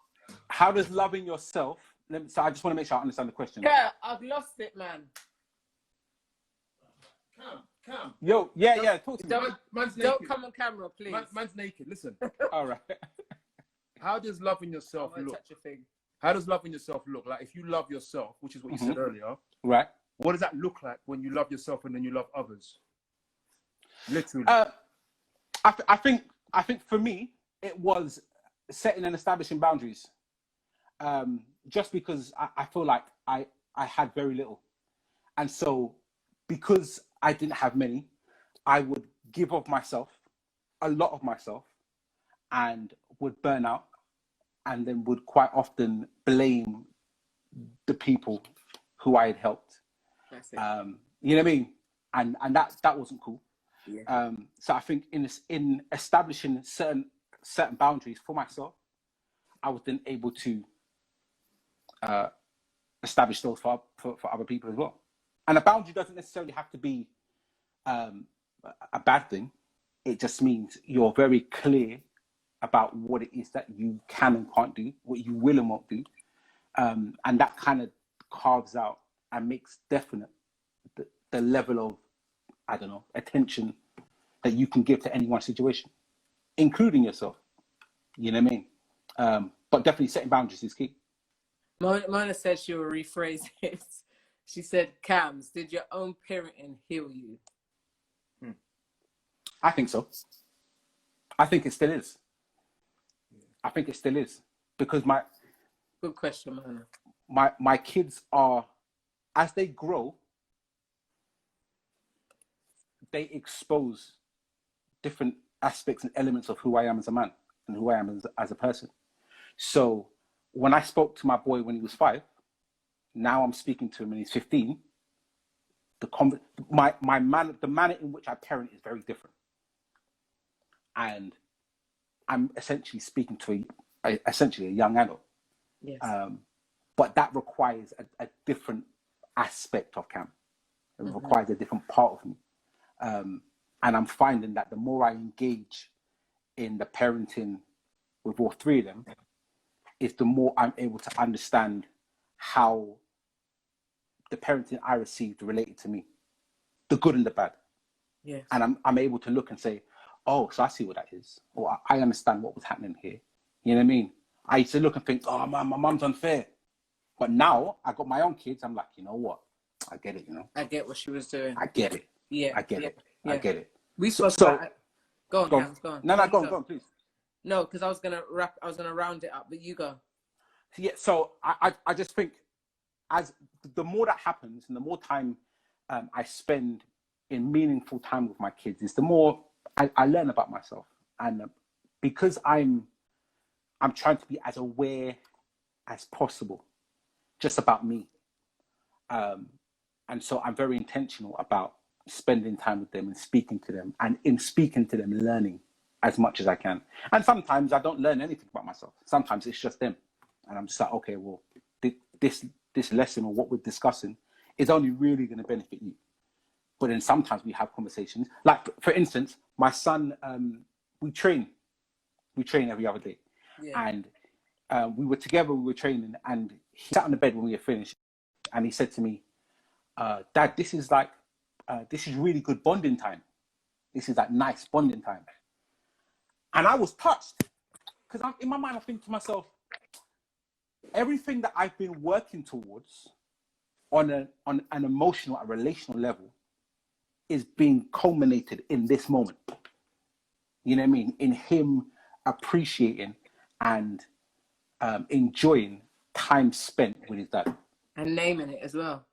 Speaker 1: How does loving yourself? So I just want to make sure I understand the question.
Speaker 2: Yeah, I've lost it, man.
Speaker 3: Come.
Speaker 1: Yo, yeah. Talk to me.
Speaker 2: Don't come on camera, please.
Speaker 3: Man's naked. Listen.
Speaker 1: All right.
Speaker 3: How does loving yourself look?
Speaker 2: Touch a thing.
Speaker 3: How does loving yourself look? Like if you love yourself, which is what you said earlier.
Speaker 1: Right.
Speaker 3: What does that look like when you love yourself and then you love others? Literally.
Speaker 1: I think for me it was setting and establishing boundaries. Just because I feel like I had very little, and so because I didn't have many, I would give of myself, a lot of myself, and would burn out, and then would quite often blame the people who I had helped.
Speaker 2: That's it.
Speaker 1: You know what I mean? And that wasn't cool.
Speaker 2: Yeah.
Speaker 1: So I think in establishing certain boundaries for myself, I was then able to establish those for other people as well. And a boundary doesn't necessarily have to be a bad thing. It just means you're very clear about what it is that you can and can't do, what you will and won't do. And that kind of carves out and makes definite the level of, I don't know, attention that you can give to any one situation, including yourself. You know what I mean? But definitely setting boundaries is key.
Speaker 2: Mona said she will rephrase it. She said, Cams, did your own parenting heal you?
Speaker 1: I think so. I think it still is. Because
Speaker 2: Good question, Mona.
Speaker 1: My kids are, as they grow, they expose different aspects and elements of who I am as a man and who I am as a person. So when I spoke to my boy when he was 5, now I'm speaking to him when he's 15. The manner in which I parent is very different, and I'm essentially speaking to essentially a young adult.
Speaker 2: Yes.
Speaker 1: But that requires a different aspect of Cam. It requires a different part of me. And I'm finding that the more I engage in the parenting with all three of them, is the more I'm able to understand how the parenting I received related to me, the good and the bad.
Speaker 2: Yes.
Speaker 1: And I'm able to look and say, oh, so I see what that is, or I understand what was happening here. You know what I mean? I used to look and think, oh man, my mum's unfair. But now I got my own kids. I'm like, you know what? I get it. You know,
Speaker 2: I get what she was doing.
Speaker 1: I get it.
Speaker 2: Yeah.
Speaker 1: I get it.
Speaker 2: Yeah.
Speaker 1: I get it.
Speaker 2: We
Speaker 1: So,
Speaker 2: spoke about it. Go on, Cams, go on.
Speaker 1: No, go on, please.
Speaker 2: No, because I was gonna round it up, but you go.
Speaker 1: Yeah. So I just think, as the more that happens, and the more time I spend in meaningful time with my kids, is the more I learn about myself. And because I'm trying to be as aware as possible, just about me. And so I'm very intentional about spending time with them and speaking to them, and in speaking to them, learning as much as I can. And sometimes I don't learn anything about myself. Sometimes it's just them. And I'm just like, okay, well, this lesson or what we're discussing is only really going to benefit you. But then sometimes we have conversations. Like, for instance, my son, we train every other day.
Speaker 2: Yeah.
Speaker 1: And we were together, we were training, and he sat on the bed when we were finished, and he said to me, Dad, this is really good bonding time. This is like nice bonding time. And I was touched, because in my mind, I think to myself, everything that I've been working towards on an emotional and relational level is being culminated in this moment. You know what I mean? In him appreciating and enjoying time spent with his dad.
Speaker 2: And naming it as well.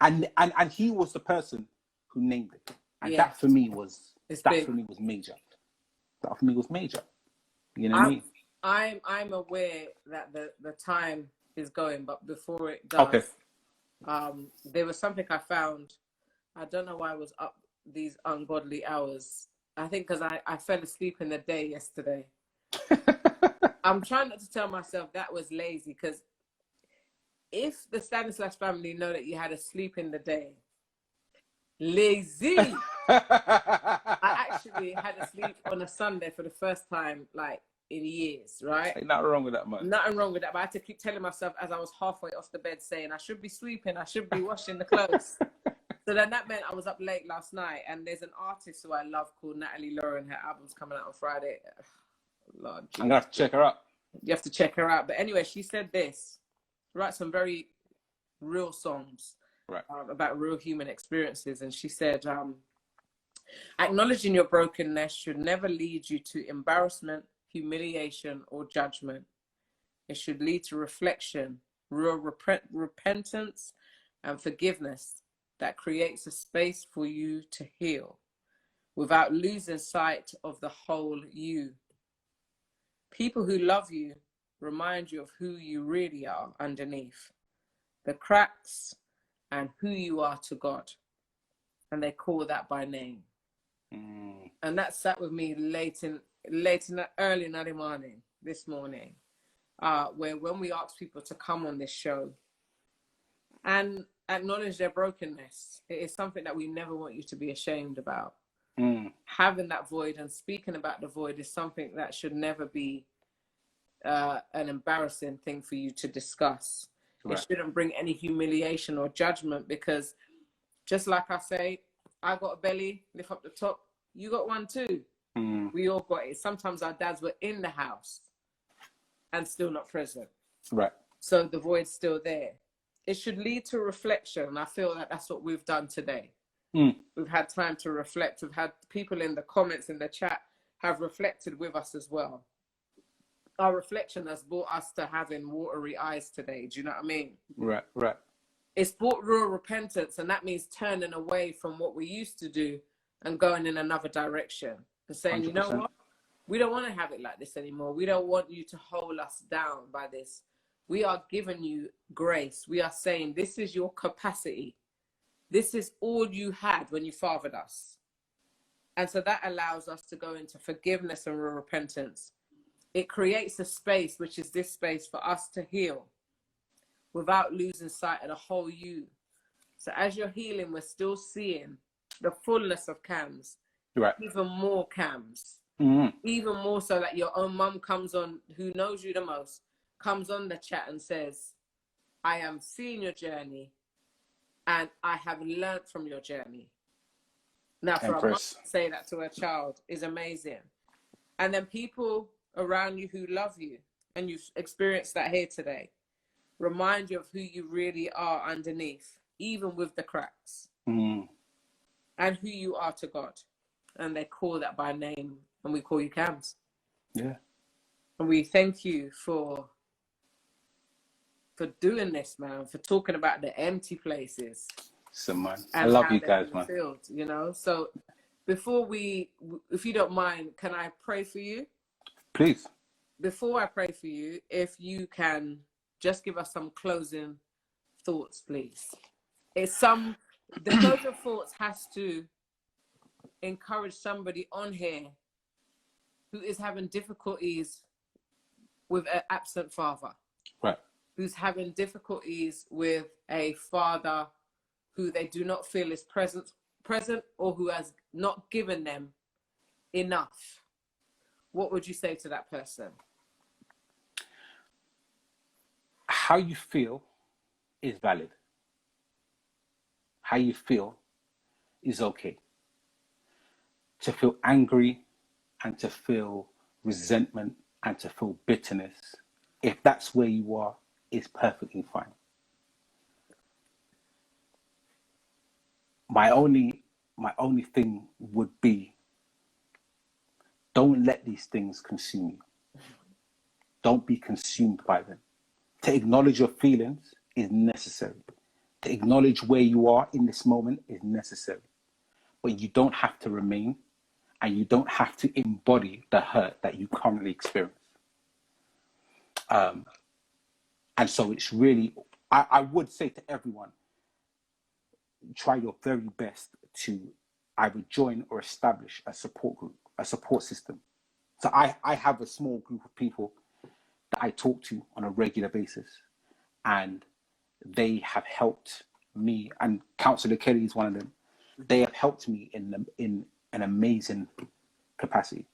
Speaker 1: And he was the person who named it. And that for me was major. That for me was major. You know what I mean?
Speaker 2: I'm aware that the time is going, but before it does, there was something I found. I don't know why I was up these ungodly hours. I think because I fell asleep in the day yesterday. I'm trying not to tell myself that was lazy, because if the Stanislas family know that you had a sleep in the day, lazy. I actually had a sleep on a Sunday for the first time, like, in years, right?
Speaker 1: Ain't nothing wrong with that, man.
Speaker 2: Nothing wrong with that, but I had to keep telling myself as I was halfway off the bed saying, I should be sweeping, I should be washing the clothes. So then that meant I was up late last night, and there's an artist who I love called Natalie Lauren. Her album's coming out on Friday. Lord,
Speaker 1: I'm going to have to check her out.
Speaker 2: You have to check her out. But anyway, she said this, write some very real songs,
Speaker 1: right,
Speaker 2: about real human experiences. And she said, acknowledging your brokenness should never lead you to embarrassment, humiliation, or judgment. It should lead to reflection, real repentance, and forgiveness that creates a space for you to heal without losing sight of the whole you. People who love you remind you of who you really are underneath, the cracks, and who you are to God. And they call that by name. And that sat with me early in the morning, this morning, where when we ask people to come on this show and acknowledge their brokenness, it is something that we never want you to be ashamed about. Having that void and speaking about the void is something that should never be an embarrassing thing for you to discuss. Right. It shouldn't bring any humiliation or judgment, because just like I say, I got a belly, lift up the top, you got one too. We all got it. Sometimes our dads were in the house and still not present. Right. So the void's still there. It should lead to reflection. And I feel that that's what we've done today. We've had time to reflect. We've had people in the comments, in the chat, have reflected with us as well. Our reflection has brought us to having watery eyes today. Do you know what I mean? Right, right. It's brought real repentance, and that means turning away from what we used to do and going in another direction and saying, 100%. You know what? We don't want to have it like this anymore. We don't want you to hold us down by this. We are giving you grace. We are saying, this is your capacity. This is all you had when you fathered us. And so that allows us to go into forgiveness and real repentance. It creates a space, which is this space for us to heal without losing sight of the whole you. So as you're healing, we're still seeing the fullness of Cams, right. Even more Cams,
Speaker 1: Mm.
Speaker 2: Even more so that your own mum comes on, who knows you the most, comes on the chat and says, I am seeing your journey and I have learned from your journey. Now, for a mum
Speaker 1: Empress.
Speaker 2: to say that to her child is amazing. And then people around you who love you, and you've experienced that here today, remind you of who you really are underneath, even with the cracks,
Speaker 1: Mm.
Speaker 2: and who you are to God. And they call that by name, and we call you Cams.
Speaker 1: Yeah.
Speaker 2: And we thank you for doing this, man, for talking about the empty places.
Speaker 1: So, man, I
Speaker 2: And
Speaker 1: love
Speaker 2: how
Speaker 1: you
Speaker 2: they've
Speaker 1: guys,
Speaker 2: been
Speaker 1: man.
Speaker 2: filled, you know? So before we, if you don't mind, can I pray for you?
Speaker 1: Please.
Speaker 2: Before I pray for you, if you can just give us some closing thoughts, please. The closing thoughts has to encourage somebody on here who is having difficulties with an absent father.
Speaker 1: Right.
Speaker 2: Who's having difficulties with a father who they do not feel is present, or who has not given them enough. What would you say to that person?
Speaker 1: How you feel is valid. How you feel is okay. To feel angry and to feel resentment and to feel bitterness, if that's where you are, is perfectly fine. My only thing would be, don't let these things consume you. Don't be consumed by them. To acknowledge your feelings is necessary. To acknowledge where you are in this moment is necessary. But you don't have to remain, and you don't have to embody the hurt that you currently experience. And so it's really, I would say to everyone, try your very best to either join or establish a support group, a support system. So I have a small group of people that I talk to on a regular basis, and they have helped me, and Councillor Kelly is one of them. They have helped me in an amazing capacity.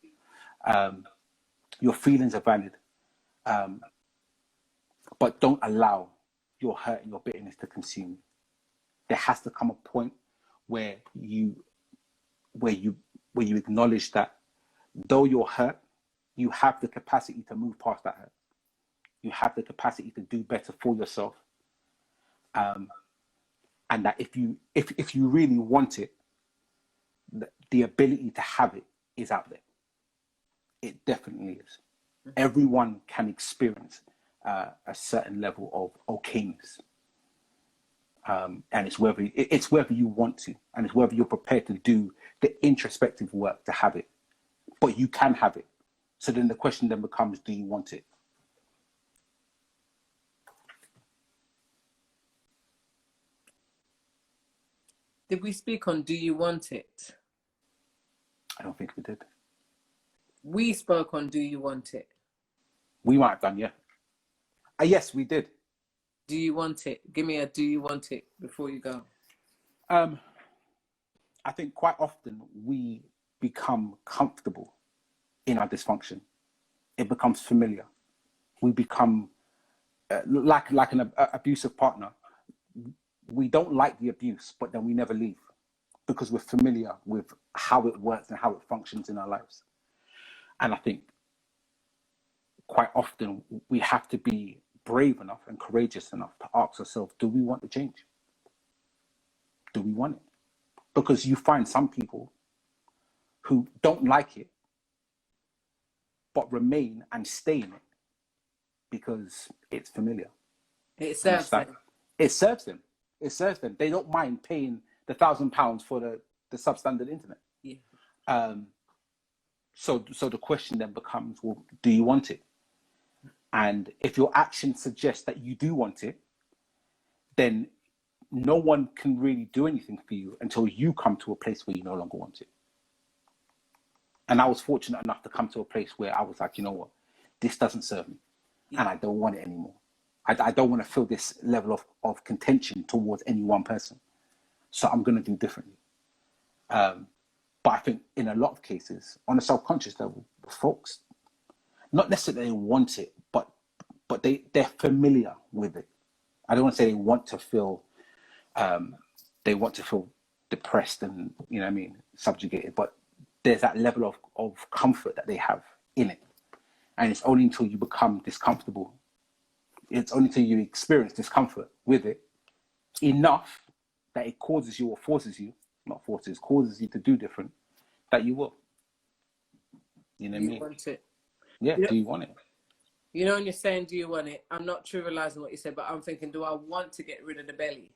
Speaker 1: Your feelings are valid, but don't allow your hurt and your bitterness to consume you. There has to come a point where you acknowledge that though you're hurt, you have the capacity to move past that hurt. You have the capacity to do better for yourself, and that if you really want it, the ability to have it is out there. It definitely is. Everyone can experience a certain level of okayness, and it's whether you want to, and it's whether you're prepared to do the introspective work to have it. But you can have it. So then the question then becomes, do you want it?
Speaker 2: Did we speak on do you want it?
Speaker 1: I don't think we did.
Speaker 2: We spoke on do you want it?
Speaker 1: We might have done, yeah. Yes, we did.
Speaker 2: Do you want it? Give me a do you want it before you go.
Speaker 1: I think quite often we become comfortable in our dysfunction. It becomes familiar. We become like an abusive partner. We don't like the abuse, but then we never leave because we're familiar with how it works and how it functions in our lives. And I think quite often we have to be brave enough and courageous enough to ask ourselves, do we want to change? Do we want it? Because you find some people who don't like it, but remain and stay in it because it's familiar.
Speaker 2: It serves them.
Speaker 1: It serves them. It serves them. They don't mind paying the £1,000 for the substandard internet.
Speaker 2: Yeah.
Speaker 1: So the question then becomes, well, do you want it? And if your actions suggest that you do want it, then no one can really do anything for you until you come to a place where you no longer want it. And I was fortunate enough to come to a place where I was like, you know what, this doesn't serve me, and I don't want it anymore. I don't want to feel this level of contention towards any one person. So I'm going to do differently. But I think in a lot of cases, on a subconscious level, folks not necessarily want it, but they're familiar with it. I don't want to say they want to feel depressed and, you know what I mean, subjugated, but there's that level of comfort that they have in it. And it's only until you become discomfortable, it's only until you experience discomfort with it enough that it causes you or forces you, not forces, causes you to do different, that you will. You know what I
Speaker 2: You
Speaker 1: mean?
Speaker 2: want it.
Speaker 1: Yeah,
Speaker 2: You know,
Speaker 1: do you want it?
Speaker 2: you know when you're saying, do you want it? I'm not trivializing what you said, but I'm thinking, do I want to get rid of the belly?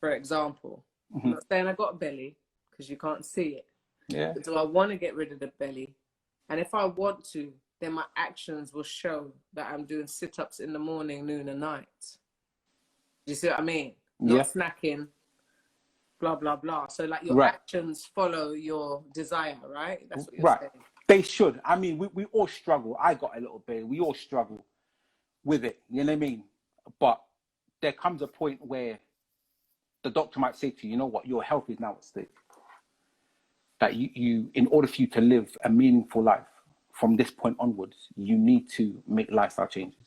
Speaker 2: For example. I'm not saying I got a belly, because you can't see it.
Speaker 1: Yeah.
Speaker 2: But do I want to get rid of the belly? And if I want to, then my actions will show that I'm doing sit-ups in the morning, noon, and night. Do you see what I mean?
Speaker 1: Yeah.
Speaker 2: Not snacking, blah, blah, blah. So like your
Speaker 1: Right.
Speaker 2: actions follow your desire, right? That's what you're
Speaker 1: Right.
Speaker 2: saying.
Speaker 1: They should. I mean, we all struggle. I got a little bit. We all struggle with it. You know what I mean? But there comes a point where the doctor might say to you, you know what, your health is now at stake. That you in order for you to live a meaningful life from this point onwards, you need to make lifestyle changes.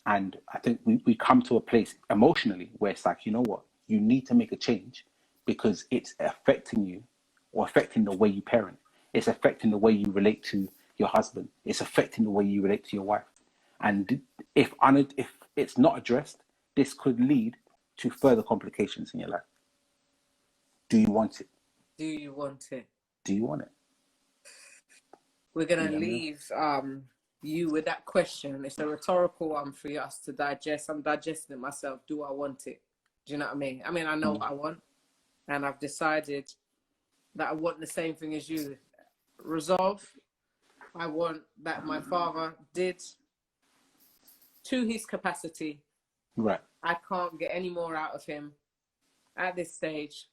Speaker 1: And I think we come to a place emotionally where it's like, you know what, you need to make a change because it's affecting you or affecting the way you parent. It's affecting the way you relate to your husband. It's affecting the way you relate to your wife. And if it's not addressed, this could lead to further complications in your life. Do you want it?
Speaker 2: Do you want it?
Speaker 1: Do you want it?
Speaker 2: We're going to
Speaker 1: Yeah,
Speaker 2: leave you with that question. It's a rhetorical one for us to digest. I'm digesting it myself. Do I want it? Do you know what I mean? I mean, I know what I want, and I've decided that I want the same thing as you. Resolve. I want that my father did to his capacity.
Speaker 1: Right.
Speaker 2: I can't get any more out of him at this stage.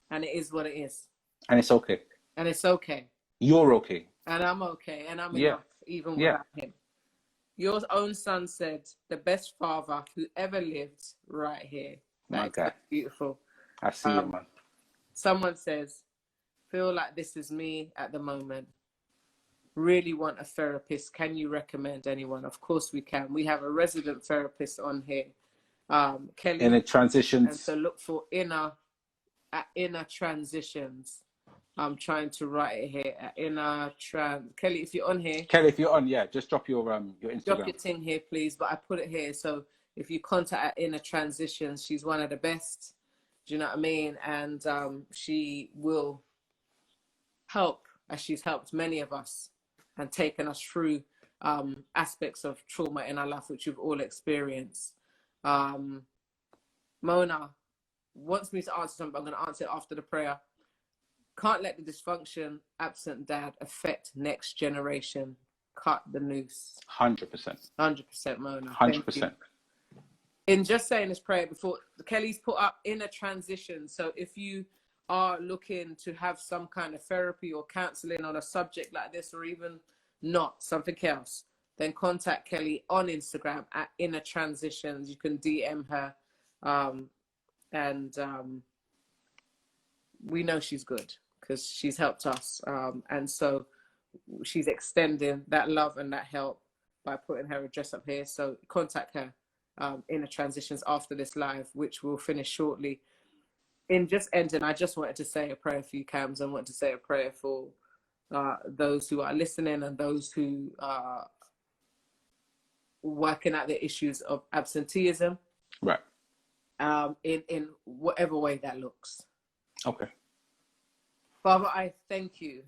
Speaker 2: And it is what it is.
Speaker 1: And it's okay.
Speaker 2: And it's okay.
Speaker 1: You're okay.
Speaker 2: And I'm okay. And I'm
Speaker 1: Yeah.
Speaker 2: enough, even without him. Your own son said, the best father who ever lived right here.
Speaker 1: My
Speaker 2: That's
Speaker 1: God.
Speaker 2: beautiful.
Speaker 1: I see it, man.
Speaker 2: Someone says, feel like this is me at the moment. Really want a therapist. Can you recommend anyone? Of course we can. We have a resident therapist on here, Kelly.
Speaker 1: And it transitions.
Speaker 2: And so look for inner transitions. I'm trying to write it here. Kelly, if you're on here.
Speaker 1: Kelly, if you're on, yeah, just drop your Instagram.
Speaker 2: Drop your thing here, please. But I put it here. So if you contact at Inner Transitions, she's one of the best. Do you know what I mean? And she will help, as she's helped many of us and taken us through aspects of trauma in our life, which we've all experienced. Mona wants me to answer something, but I'm going to answer it after the prayer. Can't let the dysfunction, absent dad, affect next generation. Cut the noose.
Speaker 1: 100%.
Speaker 2: 100%, Mona.
Speaker 1: 100%.
Speaker 2: In just saying this prayer before, Kelly's put up Inner Transition. So if you are looking to have some kind of therapy or counseling on a subject like this, or even not, something else, then contact Kelly on Instagram at Inner Transitions. You can DM her. We know she's good because she's helped us. And so she's extending that love and that help by putting her address up here. So contact her Inner Transitions after this live, which will finish shortly. In just ending, I just wanted to say a prayer for you, Cams. I want to say a prayer for those who are listening and those who are working out the issues of absenteeism.
Speaker 1: Right.
Speaker 2: In whatever way that looks.
Speaker 1: Okay.
Speaker 2: Father, I thank you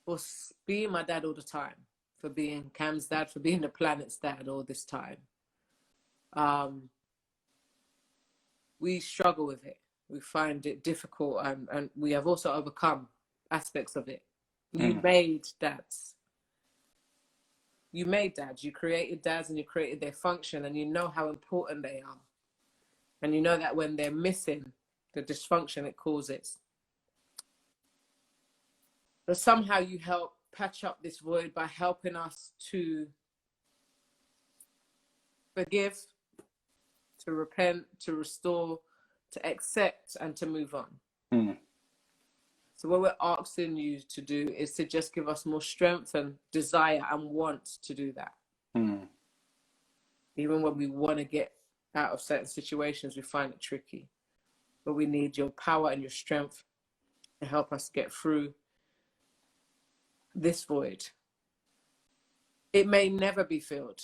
Speaker 2: for being my dad all the time, for being Cam's dad, for being the planet's dad all this time. We struggle with it. We find it difficult, and we have also overcome aspects of it. You made dads. You made dads. You created dads, and you created their function, and you know how important they are. And you know that when they're missing, the dysfunction it causes. But somehow you help patch up this void by helping us to forgive, to repent, to restore, to accept and to move on.
Speaker 1: Mm.
Speaker 2: So what we're asking you to do is to just give us more strength and desire and want to do that.
Speaker 1: Mm.
Speaker 2: Even when we want to get out of certain situations, we find it tricky. But we need your power and your strength to help us get through this void. It may never be filled.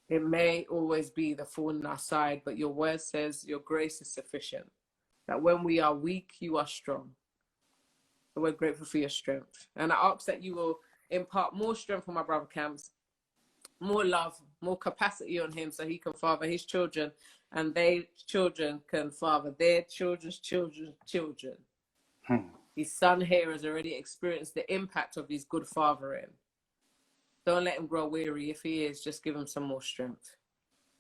Speaker 2: It may always be the thorn in our side, but your word says your grace is sufficient. That when we are weak, you are strong. So we're grateful for your strength. And I ask that you will impart more strength on my brother Cams, more love, more capacity on him so he can father his children and their children can father their children's children's children. His son here has already experienced the impact of his good fathering. Don't let him grow weary. If he is, just give him some more strength.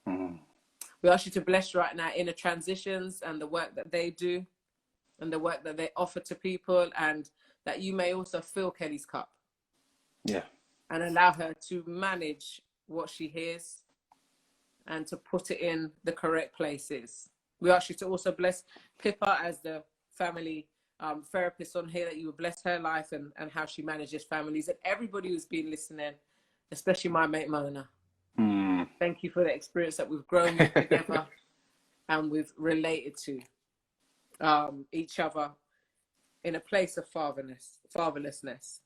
Speaker 2: We ask you to bless right now inner transitions and the work that they do and the work that they offer to people, and that you may also fill Kelly's cup.
Speaker 1: Yeah.
Speaker 2: And allow her to manage what she hears and to put it in the correct places. We ask you to also bless Pippa as the family therapist on here, that you will bless her life and how she manages families, and everybody who's been listening, especially my mate Mona. Thank you for the experience that we've grown with together and we've related to each other in a place of fatherlessness.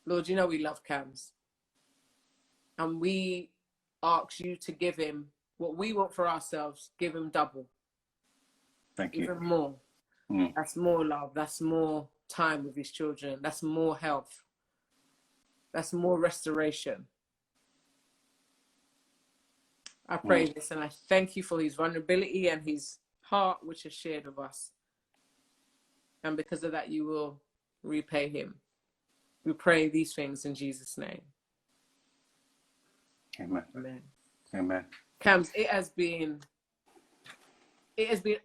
Speaker 2: Lord, you know we love Cams. And we ask you to give him what we want for ourselves. Give him double.
Speaker 1: Thank you.
Speaker 2: Even more. That's more love. That's more time with his children. That's more health. That's more restoration. I pray this and I thank you for his vulnerability and his heart, which is shared with us. And because of that, you will repay him. We pray these things in Jesus' name.
Speaker 1: Amen.
Speaker 2: Amen.
Speaker 1: Amen.
Speaker 2: Cams, it has been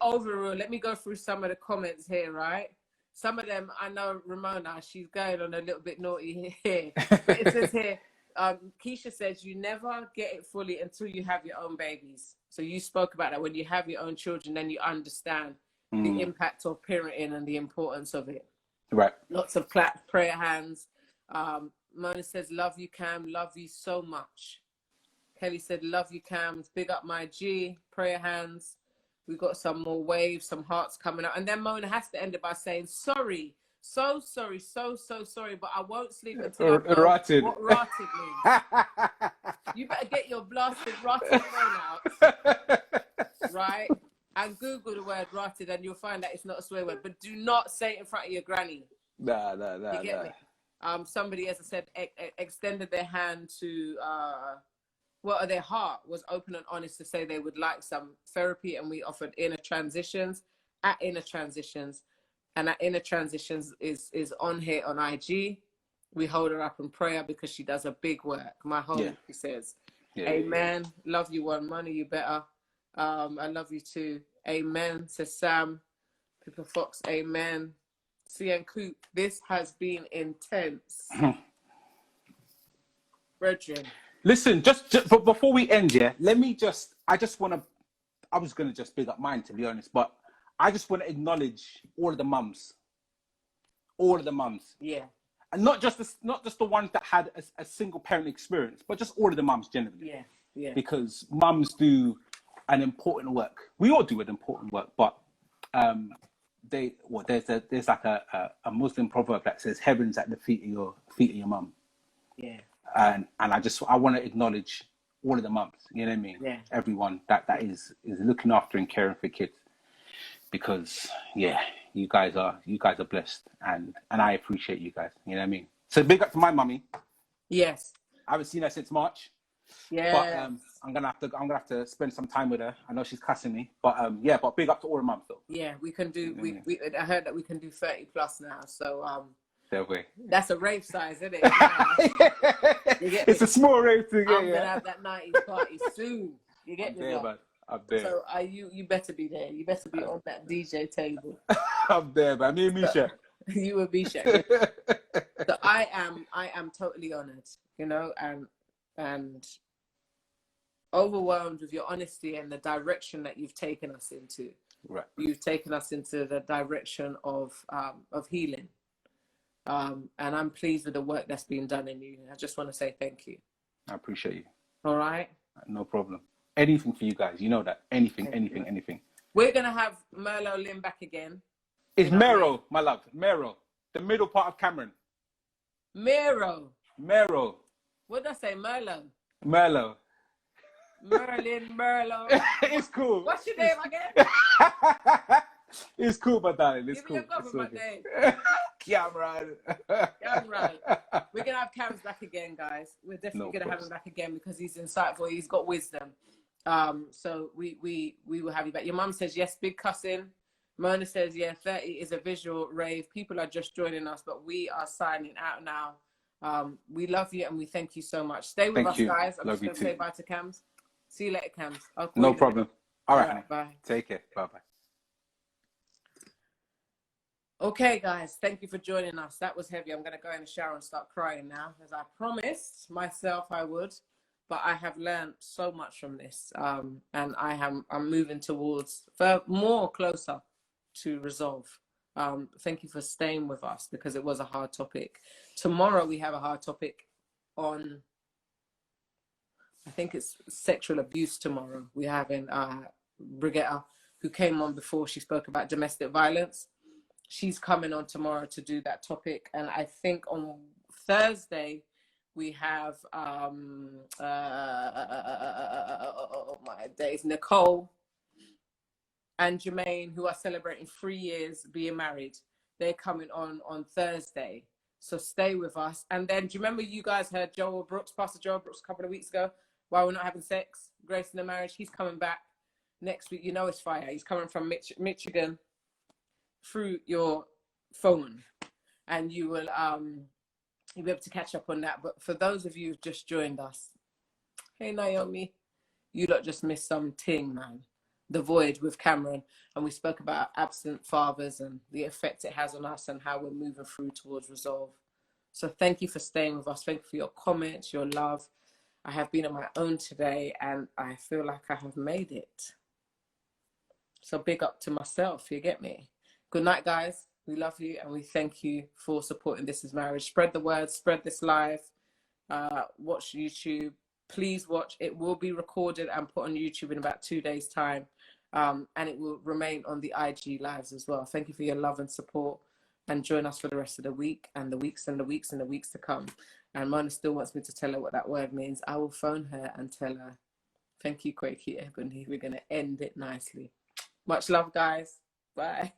Speaker 2: overall. Let me go through some of the comments here, right? Some of them, I know Ramona, she's going on a little bit naughty here. But it says here, Keisha says, you never get it fully until you have your own babies. So you spoke about that. When you have your own children, then you understand the impact of parenting and the importance of it.
Speaker 1: Right.
Speaker 2: Lots of clap, prayer hands. Mona says, love you, Cam. Love you so much. Kelly said, love you, Cam. Big up my G. Prayer hands. We got some more waves, some hearts coming up. And then Mona has to end it by saying, sorry. So sorry, so sorry, but I won't sleep until I know
Speaker 1: Rotted.
Speaker 2: what rotted means. You better get your blasted rotted phone out, right? And Google the word rotted and you'll find that it's not a swear word. But do not say it in front of your granny.
Speaker 1: Nah.
Speaker 2: You get me? Somebody, as I said, extended their hand to, their heart was open and honest to say they would like some therapy, and we offered Inner Transitions at Inner Transitions. And at Inner Transitions is on here on IG. We hold her up in prayer because she does a big work. My home, she says, amen. Love you, one money, you better. I love you too. Amen, says Sam. Pippa Fox, amen. CN Coop, this has been intense. Brethren.
Speaker 1: Listen, but before we end, I was going to just big up mine, to be honest, but I just want to acknowledge all of the mums.
Speaker 2: Yeah.
Speaker 1: And not just the ones that had a single parent experience, but just all of the mums generally.
Speaker 2: Yeah.
Speaker 1: Because mums do an important work. We all do an important work, but there's like a Muslim proverb that says heaven's at the feet of your mum.
Speaker 2: Yeah.
Speaker 1: And I want to acknowledge all of the mums, you know what I mean?
Speaker 2: Yeah.
Speaker 1: Everyone that is looking after and caring for kids, because you guys are blessed, and I appreciate you guys, you know what I mean? So big up to my mummy.
Speaker 2: Yes.
Speaker 1: I haven't seen her since March.
Speaker 2: Yeah.
Speaker 1: But I'm gonna have to spend some time with her. I know she's cussing me, but but big up to all the mums though.
Speaker 2: Yeah, we can do. I heard that we can do 30 plus now. So
Speaker 1: Fair way.
Speaker 2: That's a rave size, isn't it?
Speaker 1: It's a small rave to get.
Speaker 2: I'm gonna have that 90s party soon. You get me?
Speaker 1: Man. I'm there.
Speaker 2: So you better be there. You better be on that DJ table.
Speaker 1: I'm there, man. Me and Misha.
Speaker 2: You will be Misha. So I am totally honored, you know, and overwhelmed with your honesty and the direction that you've taken us into.
Speaker 1: Right.
Speaker 2: You've taken us into the direction of healing. And I'm pleased with the work that's been done in you. I just want to say thank you.
Speaker 1: I appreciate you.
Speaker 2: All right.
Speaker 1: No problem. Anything for you guys. You know that. Anything,
Speaker 2: Thank
Speaker 1: anything,
Speaker 2: you.
Speaker 1: anything.
Speaker 2: We're going to have Merlo Lynn back again.
Speaker 1: It's
Speaker 2: You know what I mean?
Speaker 1: Mero, my love. Mero. The middle part of Cameron.
Speaker 2: Mero.
Speaker 1: Mero.
Speaker 2: What did I say? Merlo.
Speaker 1: Merlo.
Speaker 2: Merlin, Merlo.
Speaker 1: It's cool.
Speaker 2: What's your name again?
Speaker 1: It's cool, my darling. It's
Speaker 2: Give me
Speaker 1: cool.
Speaker 2: your
Speaker 1: It's
Speaker 2: government
Speaker 1: all
Speaker 2: name.
Speaker 1: good. Cameron.
Speaker 2: Cameron. We're going to have Cams back again, guys. We're definitely going to have him back again because he's insightful. He's got wisdom. So we will have you back. Your mum says, yes, big cussing. Mona says, yeah, 30 is a visual rave. People are just joining us, but we are signing out now. We love you and we thank you so much. Stay with us, guys. I'm just going to say bye to Cams. See you later, Cams.
Speaker 1: No problem. All right.
Speaker 2: Bye.
Speaker 1: Take care. Bye-bye.
Speaker 2: Okay, guys. Thank you for joining us. That was heavy. I'm going to go in the shower and start crying now, as I promised myself I would. But I have learned so much from this. And I'm moving towards more closer to resolve. Thank you for staying with us because it was a hard topic. Tomorrow we have a hard topic on, I think it's sexual abuse tomorrow. We're having Brigitta, who came on before. She spoke about domestic violence. She's coming on tomorrow to do that topic. And I think on Thursday, we have, oh my days, Nicole and Jermaine, who are celebrating 3 years being married. They're coming on Thursday. So stay with us. And then, do you remember you guys heard Joel Brooks, Pastor Joel Brooks, a couple of weeks ago, why we're not having sex, grace in the marriage? He's coming back next week. You know it's fire. He's coming from Michigan through your phone. And you will you'll be able to catch up on that. But for those of you who've just joined us, hey, Naomi, you lot just missed some ting, man. The Void with Cameron, and we spoke about absent fathers and the effect it has on us and how we're moving through towards resolve. So thank you for staying with us. Thank you for your comments, your love. I have been on my own today and I feel like I have made it. So big up to myself, you get me? Good night, guys. We love you and we thank you for supporting This Is Marriage. Spread the word, spread this live, watch YouTube. Please watch. It will be recorded and put on YouTube in about 2 days' time. And it will remain on the IG lives as well. Thank you for your love and support. And join us for the rest of the week and the weeks and the weeks and the weeks to come. And Mona still wants me to tell her what that word means. I will phone her and tell her, thank you, Quakey Ebony. We're going to end it nicely. Much love, guys. Bye.